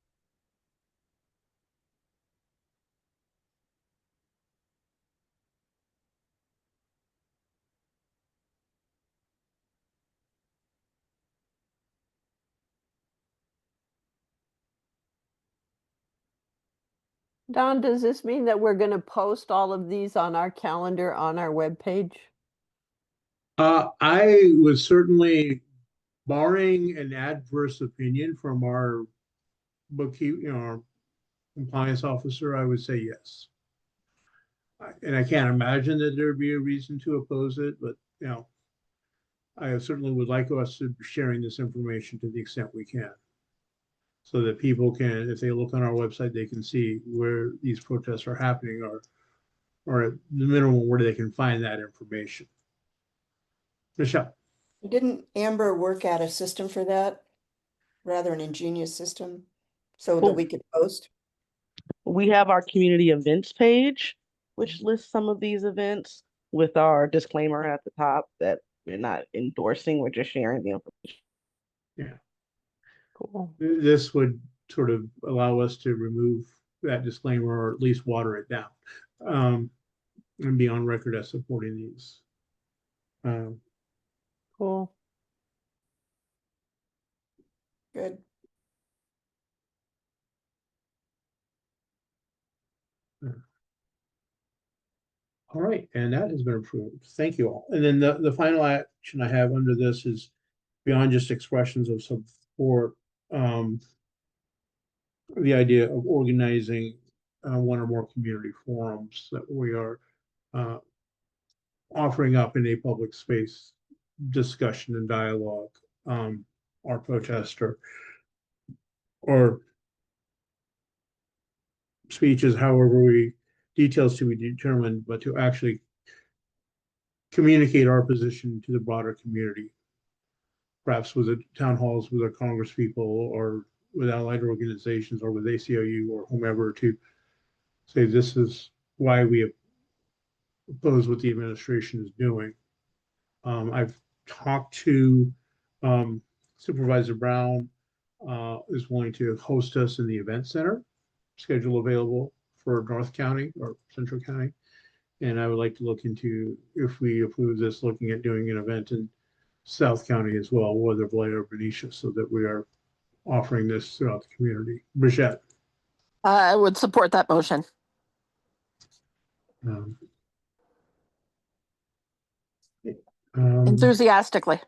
Don, does this mean that we're going to post all of these on our calendar on our webpage? I would certainly, barring an adverse opinion from our bookkeeper, our compliance officer, I would say yes. And I can't imagine that there'd be a reason to oppose it, but I certainly would like us to be sharing this information to the extent we can, so that people can, if they look on our website, they can see where these protests are happening, or at the minimum where they can find that information. Michelle. Didn't Amber work out a system for that? Rather an ingenious system so that we could post? We have our community events page, which lists some of these events with our disclaimer at the top that we're not endorsing, we're just sharing the information. Yeah. Cool. This would sort of allow us to remove that disclaimer, or at least water it down, and be on record as supporting these. Cool. Good. All right, and that has been approved. Thank you all. And then the final action I have under this is beyond just expressions of support, the idea of organizing one or more community forums that we are offering up in a public space, discussion and dialogue, our protester or speeches, however details to be determined, but to actually communicate our position to the broader community, perhaps with the town halls, with our Congress people, or with allied organizations, or with ACLU or whomever, to say this is why we oppose what the administration is doing. I've talked to Supervisor Brown, is willing to host us in the event center, schedule available for North County or Central County. And I would like to look into, if we approve this, looking at doing an event in South County as well, whether Blair or Benicia, so that we are offering this throughout the community. Brichette. I would support that motion. Enthusiastically.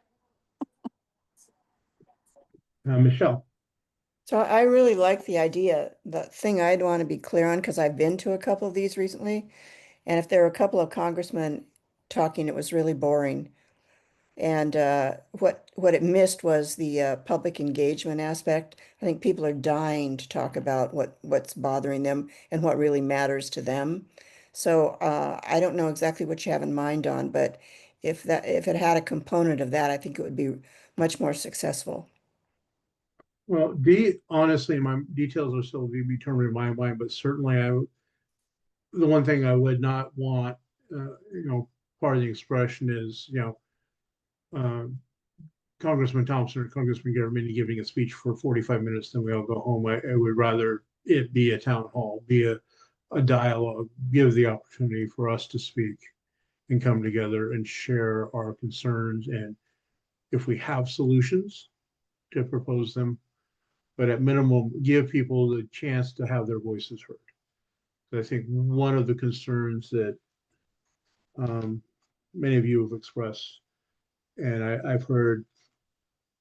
Michelle. So I really like the idea. The thing I'd want to be clear on, because I've been to a couple of these recently, and if there were a couple of congressmen talking, it was really boring. And what it missed was the public engagement aspect. I think people are dying to talk about what's bothering them and what really matters to them. So I don't know exactly what you have in mind on, but if it had a component of that, I think it would be much more successful. Well, honestly, my details are still to be determined in my mind, but certainly the one thing I would not want, part of the expression is, Congressman Thompson or Congressman Garamendi giving a speech for 45 minutes, then we all go home. I would rather it be a town hall, be a dialogue, give the opportunity for us to speak and come together and share our concerns. And if we have solutions, to propose them, but at minimum, give people the chance to have their voices heard. I think one of the concerns that many of you have expressed, and I've heard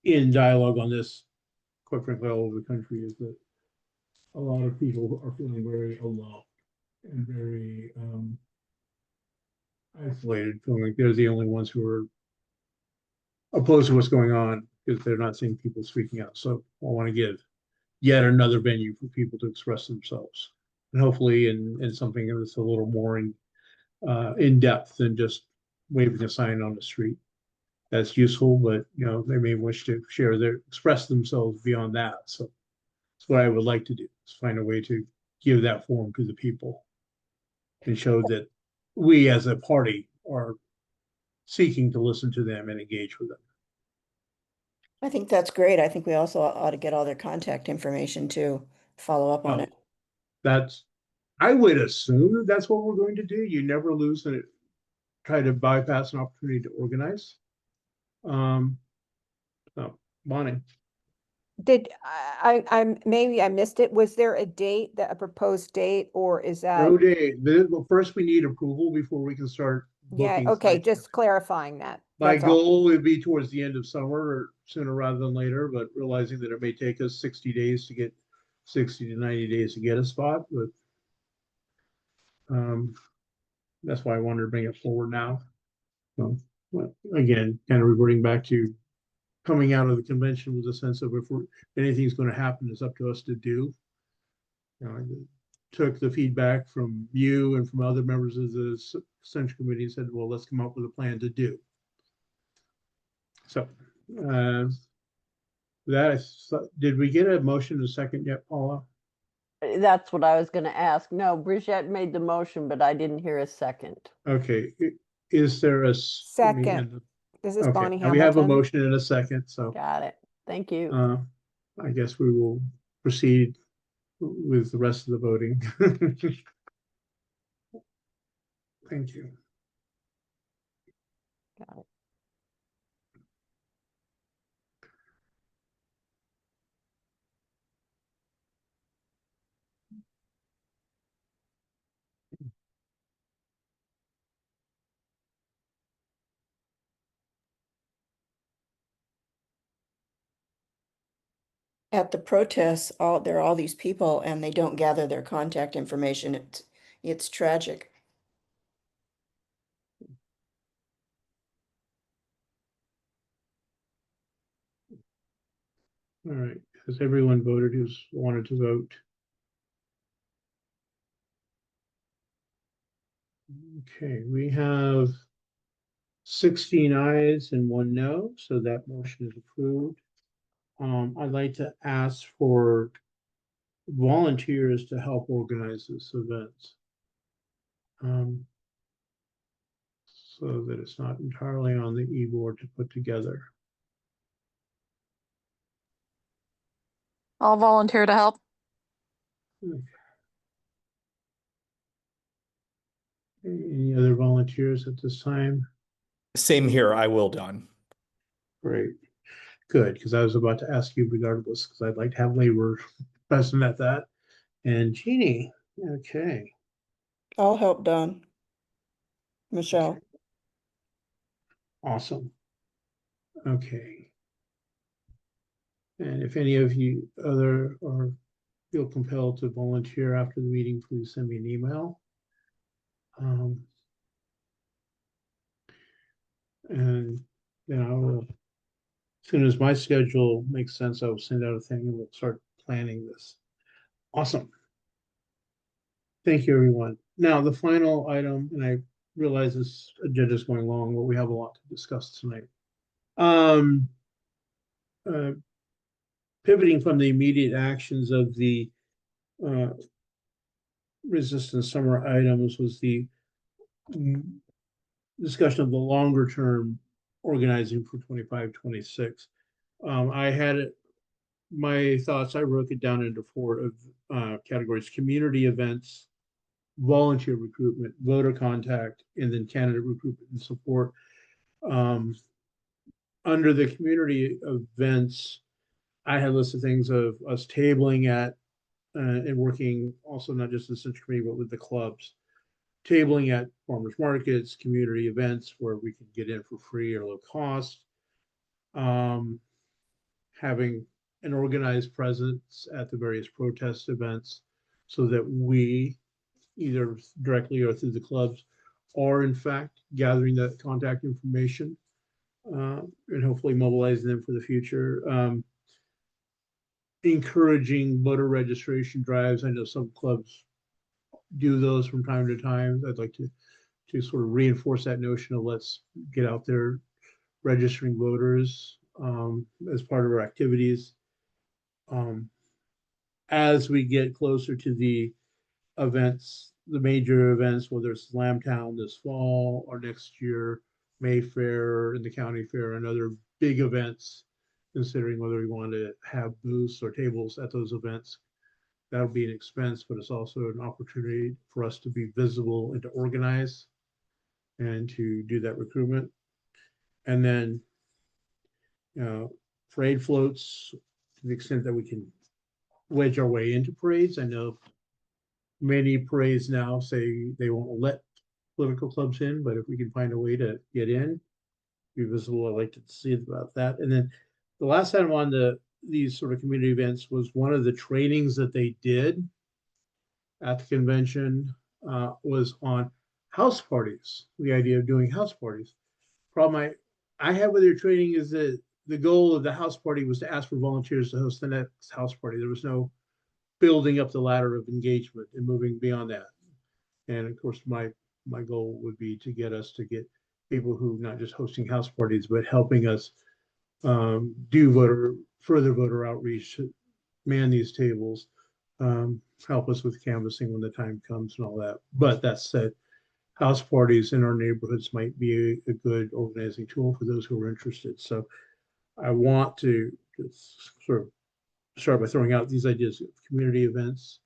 in dialogue on this, quite frankly, all over the country, is that a lot of people are feeling very alone and very isolated, feeling like they're the only ones who are opposed to what's going on because they're not seeing people speaking out. So I want to give yet another venue for people to express themselves, and hopefully in something that's a little more in depth than just waving a sign on the street. That's useful, but they may wish to express themselves beyond that. So that's what I would like to do, is find a way to give that forum to the people and show that we as a party are seeking to listen to them and engage with them. I think that's great. I think we also ought to get all their contact information to follow up on it. I would assume that's what we're going to do. You never lose and try to bypass an opportunity to organize. So Bonnie. Did maybe I missed it. Was there a date, a proposed date, or is that? No date. Well, first we need approval before we can start Yeah, booking. okay, just clarifying that. My That's all. goal would be towards the end of summer or sooner rather than later, but realizing that it may take us 60 days to get 60 to 90 days to get a spot, but that's why I wanted to bring it forward now. So, again, kind of reverting back to coming out of the convention with a sense of if anything's going to happen, it's up to us to do. I took the feedback from you and from other members of the Central Committee and said, well, let's come up with a plan to do. So did we get a motion in a second yet, Paula? That's what I was going to ask. No, Bridgette made the motion, but I didn't hear a second. Okay. Is there a second? This is Bonnie Hamilton. We have a motion in a second, so. Got it. Thank you. I guess we will proceed with the rest of the voting. Thank you. Got it. At the protests, there are all these people and they don't gather their contact information. It's tragic. All right. Has everyone voted who's wanted to vote? Okay, we have 16 ayes and 1 no, so that motion is approved. I'd like to ask for volunteers to help organize this event. So that it's not entirely on the e-board to put together. I'll volunteer to help. Any other volunteers at this time? Same here. I will, Don. Great. Good, because I was about to ask you regardless, because I'd like to have labor present at that. And Jeannie, okay. I'll help Don. Michelle. Okay. Awesome. Okay. And if any of you feel compelled to volunteer after the meeting, please send me an email. And then I will, as soon as my schedule makes sense, I will send out a thing and we'll start planning this. Awesome. Thank you, everyone. Now, the final item, and I realize this agenda is going long, but we have a lot to discuss tonight. Pivoting from the immediate actions of the resistance summer items was the discussion of the longer term organizing for 25, 26. I had it, my thoughts, I broke it down into four of categories: community events, volunteer recruitment, voter contact, and then candidate recruitment and support. Under the community events, I had lists of things of us tabling at and working also not just the Central Committee, but with the clubs, tabling at farmers markets, community events where we can get in for free or low cost, having an organized presence at the various protest events so that we, either directly or through the clubs, are in fact gathering that contact information and hopefully mobilizing them for the future. Encouraging voter registration drives. I know some clubs do those from time to time. I'd like to sort of reinforce that notion of let's get out there registering voters as part of our activities. As we get closer to the events, the major events, whether it's Lambtown this fall or next year, Mayfair and the county fair and other big events, considering whether we want to have booths or tables at those events. That'll be an expense, but it's also an opportunity for us to be visible and to organize and to do that recruitment. And then, parade floats to the extent that we can wedge our way into parades. I know many parades now say they won't let political clubs in, but if we can find a way to get in, be visible, I'd like to see about that. And then the last item on these sort of community events was one of the trainings that they did at the convention was on house parties, the idea of doing house parties. Problem I have with your training is that the goal of the house party was to ask for volunteers to host the next house party. There was no building up the ladder of engagement and moving beyond that. And of course, my goal would be to get us to get people who not just hosting house parties, but helping us do further voter outreach, man these tables, help us with canvassing when the time comes and all that. But that said, house parties in our neighborhoods might be a good organizing tool for those who are interested. So I want to sort of start by throwing out these ideas of community events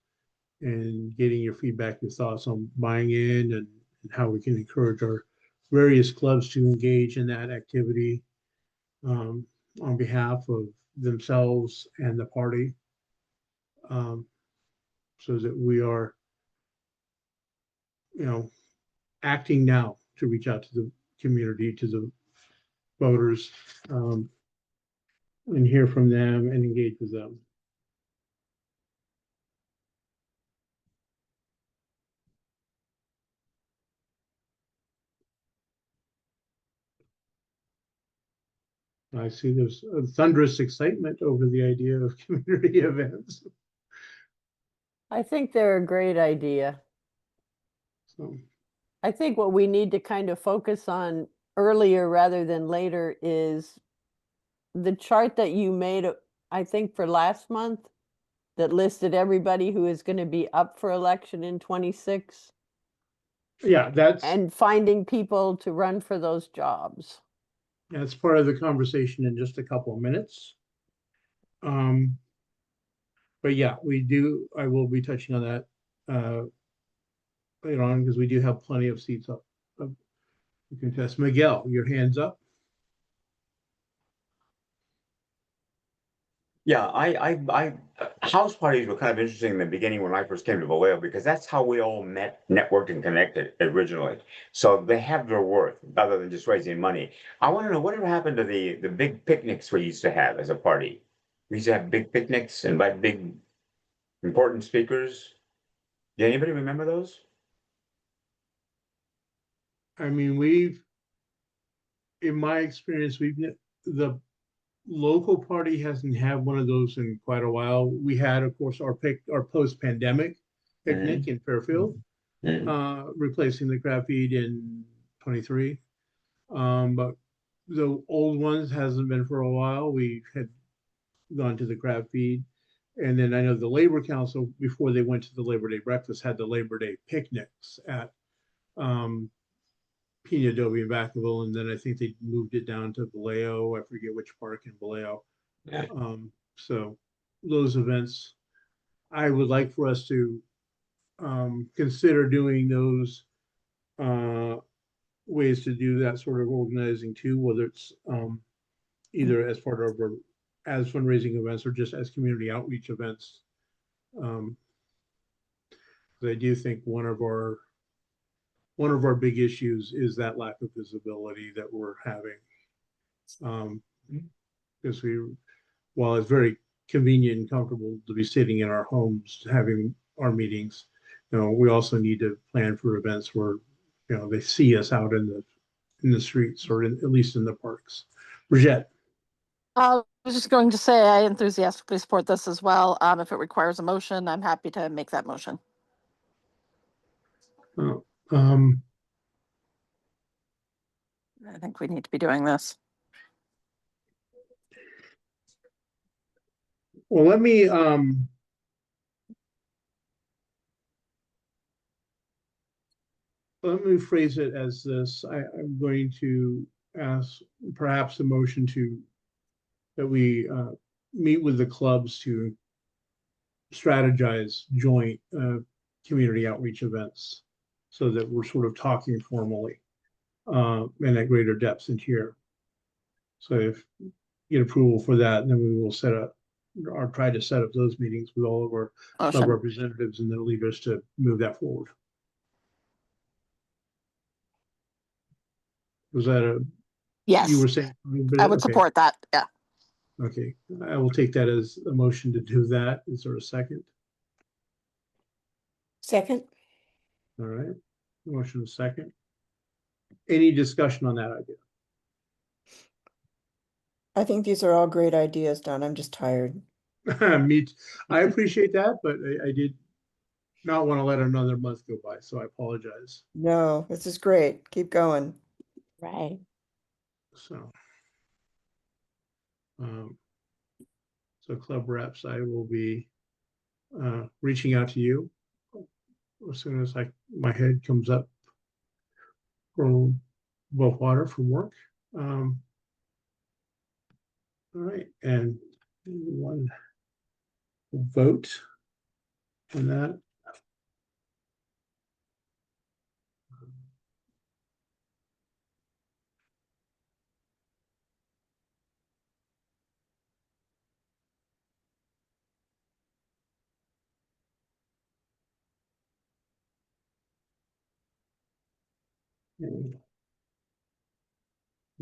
and getting your feedback, your thoughts on buying in and how we can encourage our various clubs to engage in that activity on behalf of themselves and the party, so that we are, acting now to reach out to the community, to the voters, and hear from them and engage with them. I see there's a thunderous excitement over the idea of community events. I think they're a great idea. So, I think what we need to kind of focus on earlier rather than later is the chart that you made, I think for last month, that listed everybody who is going to be up for election in 26. yeah, and finding people to run for those jobs. that's part of the conversation in just a couple of minutes. But yeah, I will be touching on that later on because we do have plenty of seats up to contest. Miguel, your hand's up. Yeah, house parties were kind of interesting in the beginning when I first came to Vallejo because that's how we all met, networked, and connected originally. So they have their worth other than just raising money. I want to know whatever happened to the big picnics we used to have as a party. We used to have big picnics, invite big important speakers. Did anybody remember those? I mean, in my experience, the local party hasn't had one of those in quite a while. We had, of course, our post-pandemic picnic in Fairfield, replacing the crab feed in 23. But the old ones hasn't been for a while. We had gone to the crab feed. And then I know the Labor Council, before they went to the Labor Day breakfast, had the Labor Day picnics at Pina Adobe in Vacaville, and then I think they moved it down to Vallejo. I forget which park in Vallejo. Yeah. So those events, I would like for us to consider doing those ways to do that sort of organizing too, whether it's either as part of our as fundraising events or just as community outreach events. 'Cause I do think one of our big issues is that lack of visibility that we're having. Because while it's very convenient and comfortable to be sitting in our homes having our meetings, we also need to plan for events where, they see us out in the streets or at least in the parks. Bridget. I was just going to say, I enthusiastically support this as well. If it requires a motion, I'm happy to make that motion. I think we need to be doing this. Well, let me phrase it as this. I'm going to ask perhaps a motion that we meet with the clubs to strategize joint community outreach events so that we're sort of talking formally and at greater depth in here. So if you get approval for that, then we will set up or try to set up those meetings with all of our club representatives and their leaders to move that forward. Was that a yes? You were saying I would support that. Yeah. Okay, I will take that as a motion to do that. Is there a second? Second. All right, motion second. Any discussion on that idea? I think these are all great ideas, Don. I'm just tired. I appreciate that, but I did not want to let another month go by, so I apologize. No, this is great. Keep going. Right. So, club reps, I will be reaching out to you as soon as my head comes up from above water from work. All right, and one vote on that. And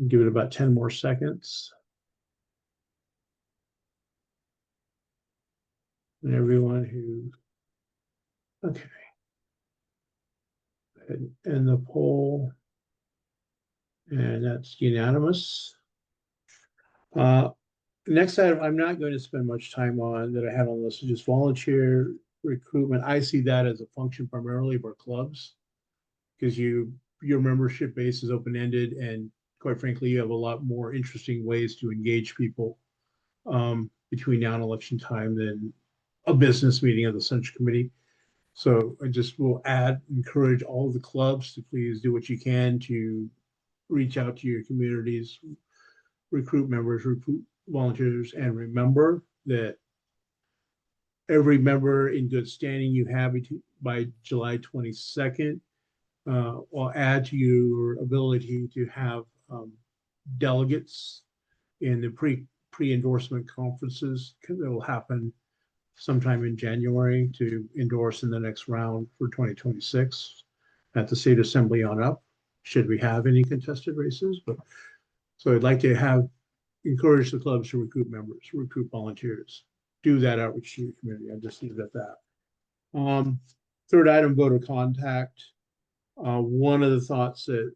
give it about 10 more seconds. And everyone who, okay. And the poll, and that's unanimous. Next item, I'm not going to spend much time on that I had on this, is just volunteer recruitment. I see that as a function primarily of our clubs, because your membership base is open-ended, and quite frankly, you have a lot more interesting ways to engage people between now and election time than a business meeting of the Central Committee. So I just will encourage all the clubs to please do what you can to reach out to your communities, recruit members, recruit volunteers, and remember that every member in good standing you have by July 22nd will add to your ability to have delegates in the pre-endorsement conferences that will happen sometime in January to endorse in the next round for 2026 at the state assembly on up, should we have any contested races. But so I'd like to encourage the clubs to recruit members, recruit volunteers, do that outreach to your community. I just leave it at that. Third item, voter contact. One of the thoughts that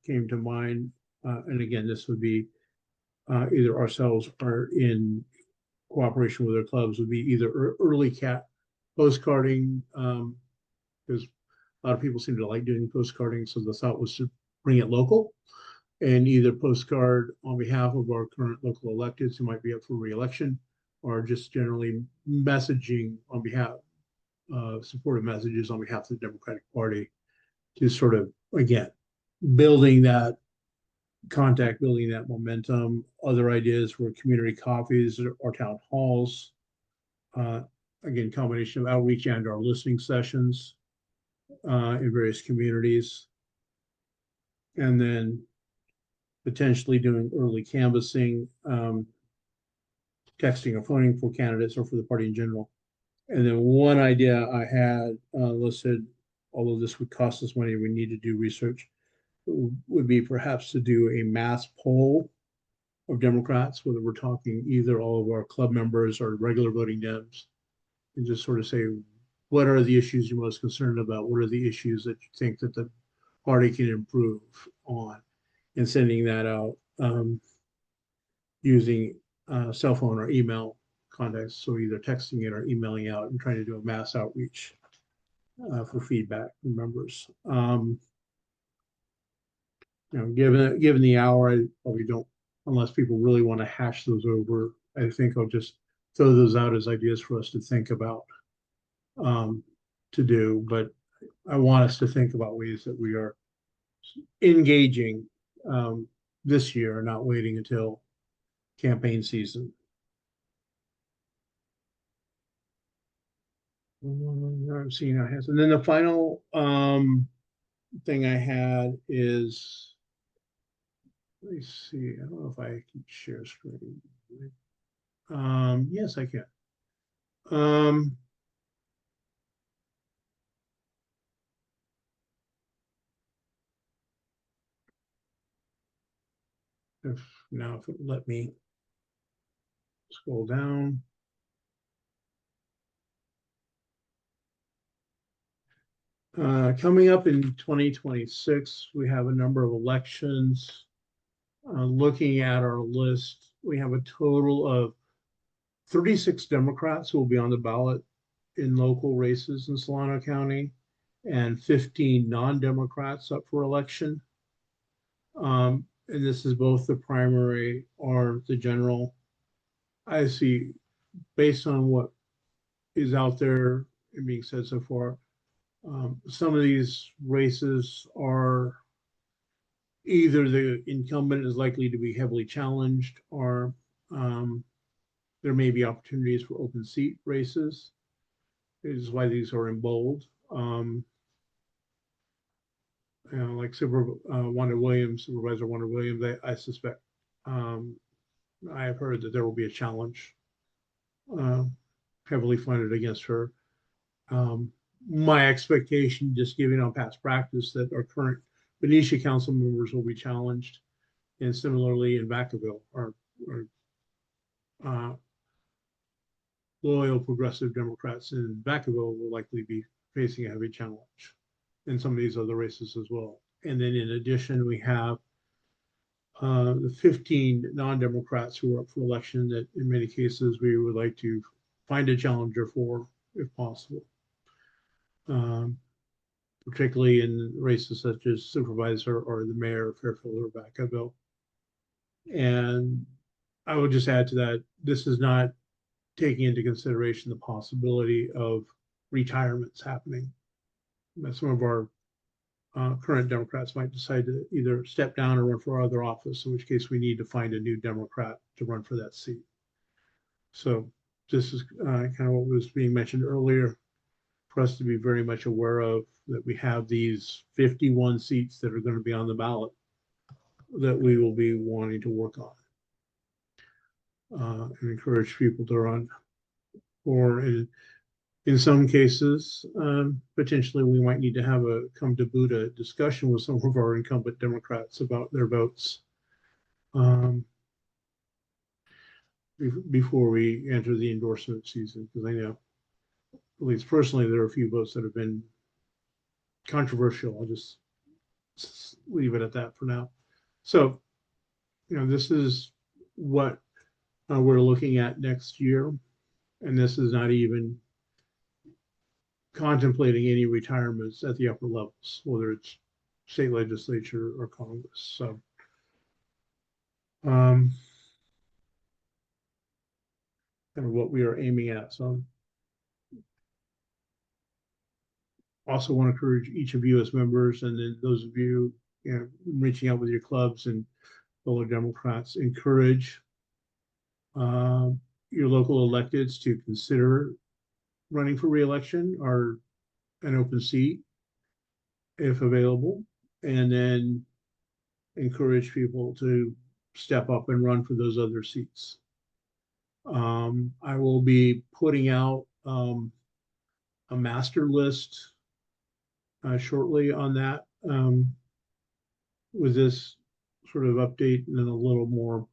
came to mind, and again, this would be either ourselves or in cooperation with our clubs, would be either early postcarding, because a lot of people seem to like doing postcarding. So the thought was to bring it local and either postcard on behalf of our current local electeds who might be up for re-election, or just generally messaging on behalf, supportive messages on behalf of the Democratic Party to sort of, again, building that contact, building that momentum. Other ideas were community coffees or town halls. Again, combination of outreach and our listening sessions in various communities. And then potentially doing early canvassing, texting or phoning for candidates or for the party in general. And then one idea I had listed, although this would cost us money, we need to do research, would be perhaps to do a mass poll of Democrats, whether we're talking either all of our club members or regular voting Dems, and just sort of say, what are the issues you're most concerned about? What are the issues that you think that the party can improve on? And sending that out using cell phone or email contacts. So either texting it or emailing out and trying to do a mass outreach for feedback from members. Given the hour, I probably don't, unless people really want to hash those over. I think I'll just throw those out as ideas for us to think about to do. But I want us to think about ways that we are engaging this year and not waiting until campaign season. I'm seeing our hands. And then the final thing I had is, let me see, I don't know if I can share screen. Yes, I can. If it would let me scroll down. Coming up in 2026, we have a number of elections. Looking at our list, we have a total of 36 Democrats who will be on the ballot in local races in Solano County and 15 non-Democrats up for election. And this is both the primary or the general. I see, based on what is out there and being said so far, some of these races are either the incumbent is likely to be heavily challenged, or there may be opportunities for open seat races. This is why these are in bold. Like Supervisor Wanda Williams, I suspect, I have heard that there will be a challenge heavily funded against her. My expectation, just giving on past practice, that our current Benicia council members will be challenged, and similarly in Vacaville, our loyal progressive Democrats in Vacaville will likely be facing a heavy challenge in some of these other races as well. And then in addition, we have the 15 non-Democrats who are up for election that in many cases we would like to find a challenger for, if possible. Particularly in races such as supervisor or the mayor of Fairfield or Vacaville. And I would just add to that, this is not taking into consideration the possibility of retirements happening. Some of our current Democrats might decide to either step down or run for other office, in which case we need to find a new Democrat to run for that seat. So this is kind of what was being mentioned earlier, for us to be very much aware of, that we have these 51 seats that are going to be on the ballot that we will be wanting to work on and encourage people to run. Or in some cases, potentially we might need to have a come to Buddha discussion with some of our incumbent Democrats about their votes before we enter the endorsement season, because I know, at least personally, there are a few votes that have been controversial. I'll just leave it at that for now. So, this is what we're looking at next year, and this is not even contemplating any retirements at the upper levels, whether it's state legislature or Congress. So, kind of what we are aiming at. So, also want to encourage each of you as members, and then those of you reaching out with your clubs and fellow Democrats, encourage your local electeds to consider running for reelection or an open seat if available, and then encourage people to step up and run for those other seats. I will be putting out a master list shortly on that with this sort of update and then a little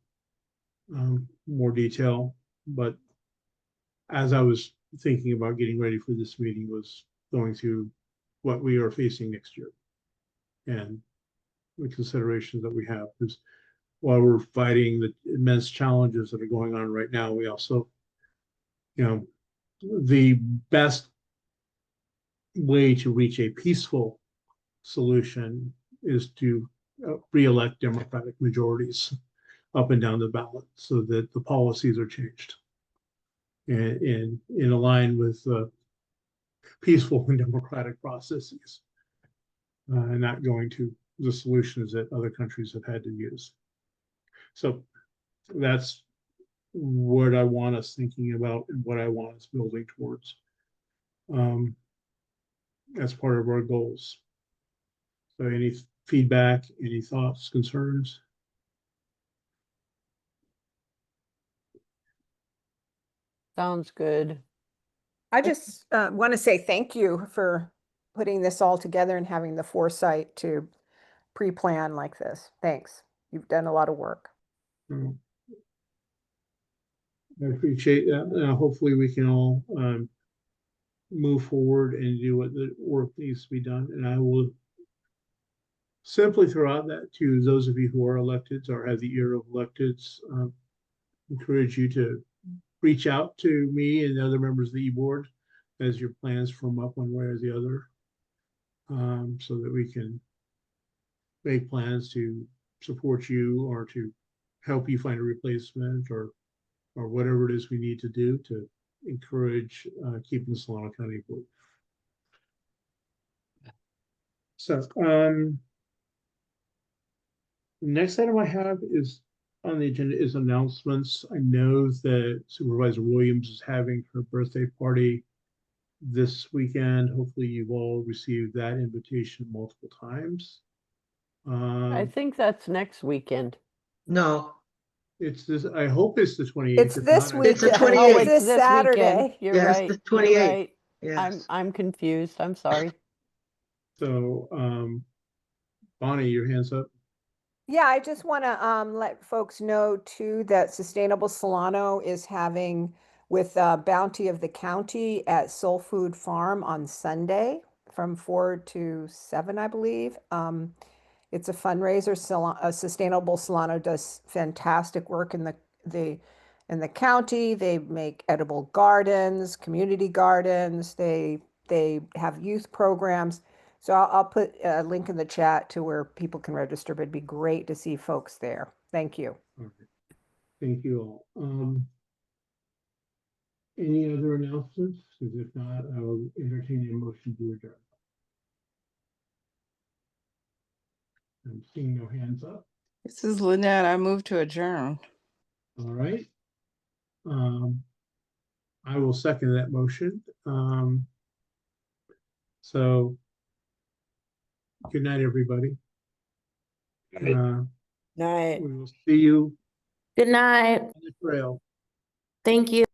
more detail. But as I was thinking about getting ready for this meeting, was going through what we are facing next year and the considerations that we have. Because while we're fighting the immense challenges that are going on right now, we also, the best way to reach a peaceful solution is to re-elect Democratic majorities up and down the ballot so that the policies are changed and in line with peaceful and democratic processes and not going to the solutions that other countries have had to use. So that's what I want us thinking about and what I want us building towards as part of our goals. So any feedback, any thoughts, concerns? Sounds good. I just want to say thank you for putting this all together and having the foresight to pre-plan like this. Thanks. You've done a lot of work. I appreciate that. Hopefully we can all move forward and do what the work needs to be done. And I will simply throw out that to those of you who are electeds or have the ear of electeds, encourage you to reach out to me and the other members of the e-board as your plans form up one way or the other, so that we can make plans to support you or to help you find a replacement or whatever it is we need to do to encourage keeping Solano County blue. So next item I have is on the agenda is announcements. I know that Supervisor Williams is having her birthday party this weekend. Hopefully you've all received that invitation multiple times. I think that's next weekend. No, It's this, I hope it's the 28th. It's If this not, I- It's the weekend. 28th. It's this Saturday. You're Yes, right. the You're 28th. right. Yes. I'm confused. I'm sorry. So Bonnie, your hands up. Yeah, I just want to let folks know too that Sustainable Solano is having with Bounty of the County at Soul Food Farm on Sunday from 4 to 7, I believe. It's a fundraiser. Sustainable Solano does fantastic work in the county. They make edible gardens, community gardens. They have youth programs. So I'll put a link in the chat to where people can register, but it'd be great to see folks there. Thank you. Okay. Thank you all. Any other announcements? Because if not, I will entertain a motion to adjourn. I'm seeing no hands up. This is Lynette. I move to adjourn. All right. I will second that motion. So good night, everybody. Night. We will see you Good night. on the trail. Thank you.